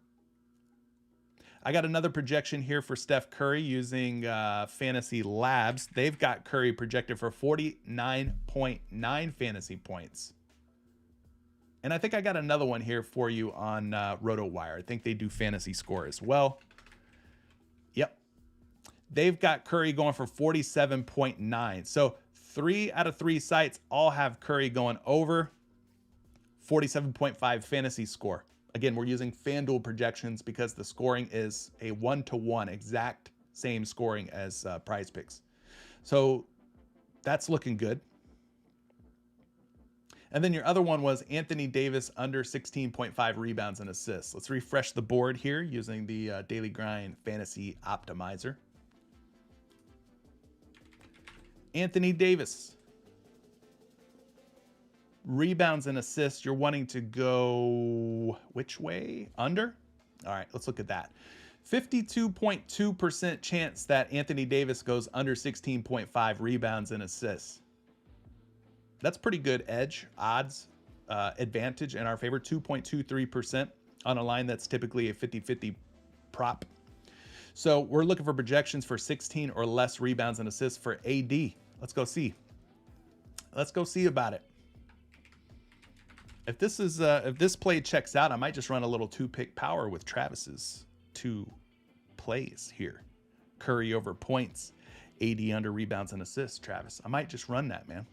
I got another projection here for Steph Curry using Fantasy Labs. They've got Curry projected for 49.9 fantasy points. And I think I got another one here for you on RotoWire. I think they do fantasy score as well. Yep. They've got Curry going for 47.9. So 3 out of 3 sites all have Curry going over 47.5 fantasy score. Again, we're using FanDuel projections because the scoring is a 1-to-1, exact same scoring as PrizePicks. So that's looking good. And then your other one was Anthony Davis under 16.5 rebounds and assists. Let's refresh the board here using the Daily Grind Fantasy Optimizer. Anthony Davis. Rebounds and assists, you're wanting to go which way? Under? All right, let's look at that. 52.2% chance that Anthony Davis goes under 16.5 rebounds and assists. That's pretty good edge, odds, advantage in our favor. 2.23% on a line that's typically a 50-50 prop. So we're looking for projections for 16 or less rebounds and assists for AD. Let's go see. Let's go see about it. If this play checks out, I might just run a little 2-pick power with Travis's 2 plays here. Curry over points, AD under rebounds and assists, Travis. I might just run that, man.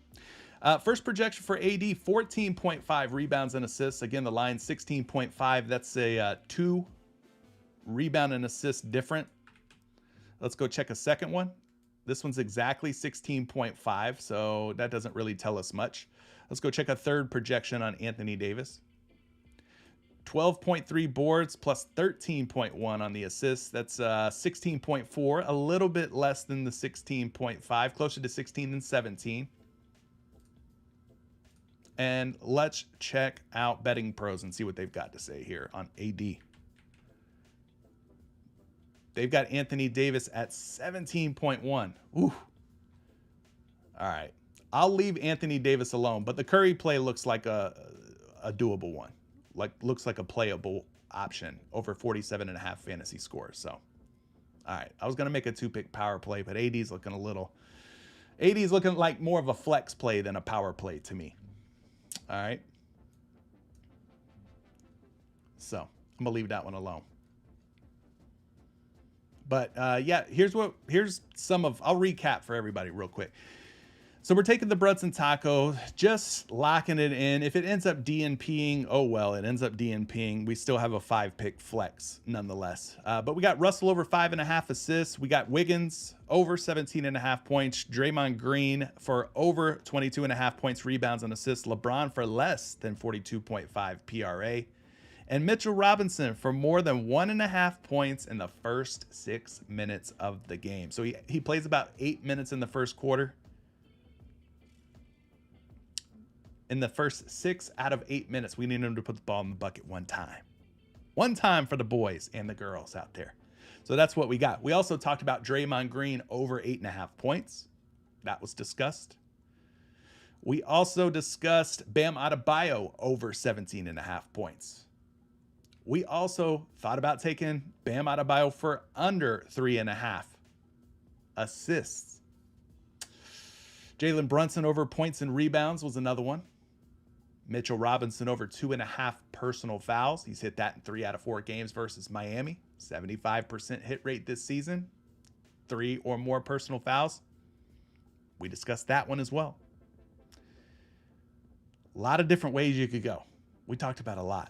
First projection for AD, 14.5 rebounds and assists. Again, the line 16.5. That's a 2 rebound and assist different. Let's go check a second one. This one's exactly 16.5, so that doesn't really tell us much. Let's go check a third projection on Anthony Davis. 12.3 boards plus 13.1 on the assists. That's 16.4, a little bit less than the 16.5, closer to 16 than 17. And let's check out Betting Pros and see what they've got to say here on AD. They've got Anthony Davis at 17.1. Ooh. All right. I'll leave Anthony Davis alone, but the Curry play looks like a doable one. Looks like a playable option over 47.5 fantasy scores. So, all right. I was going to make a 2-pick power play, but AD's looking AD's looking like more of a flex play than a power play to me. All right. So I'm going to leave that one alone. But yeah, here's some of, I'll recap for everybody real quick. So we're taking the Brunson taco, just locking it in. If it ends up DNPing, oh well, it ends up DNPing. We still have a 5-pick flex nonetheless. But we got Russell over 5.5 assists. We got Wiggins over 17.5 points. Draymond Green for over 22.5 points, rebounds, and assists. LeBron for less than 42.5 PRA. And Mitchell Robinson for more than 1.5 points in the first 6 minutes of the game. So he plays about 8 minutes in the first quarter. In the first 6 out of 8 minutes, we need him to put the ball in the bucket one time. One time for the boys and the girls out there. So that's what we got. We also talked about Draymond Green over 8.5 points. That was discussed. We also discussed Bam Adebayo over 17.5 points. We also thought about taking Bam Adebayo for under 3.5 assists. Jalen Brunson over points and rebounds was another one. Mitchell Robinson over 2.5 personal fouls. He's hit that in 3 out of 4 games versus Miami. 75% hit rate this season. 3 or more personal fouls. We discussed that one as well. A lot of different ways you could go. We talked about a lot.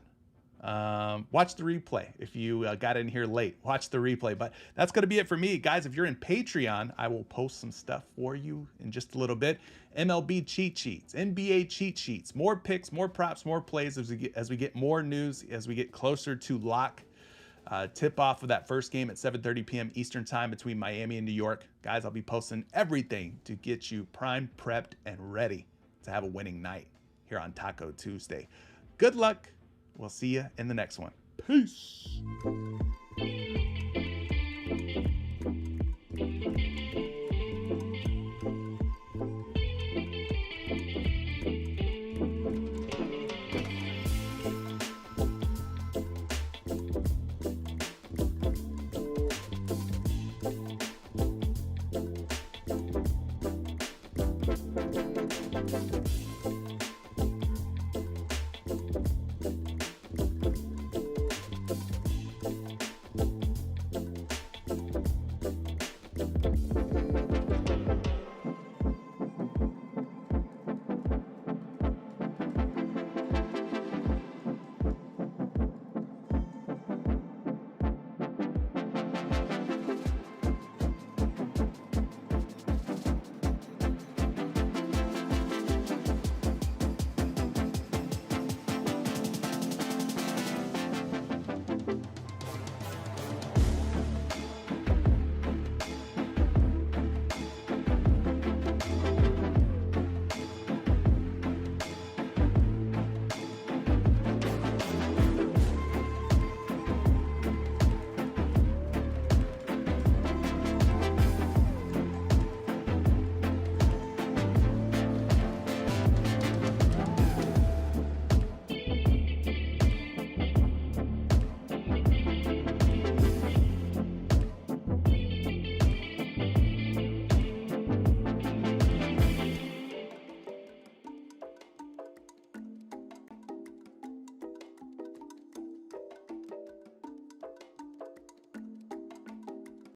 Watch the replay. If you got in here late, watch the replay. But that's going to be it for me, guys. If you're in Patreon, I will post some stuff for you in just a little bit. MLB cheat sheets, NBA cheat sheets, more picks, more props, more plays as we get more news, as we get closer to lock tip off of that first game at 7:30 p.m. Eastern time between Miami and New York. Guys, I'll be posting everything to get you primed, prepped, and ready to have a winning night here on Taco Tuesday. Good luck. We'll see you in the next one. Peace.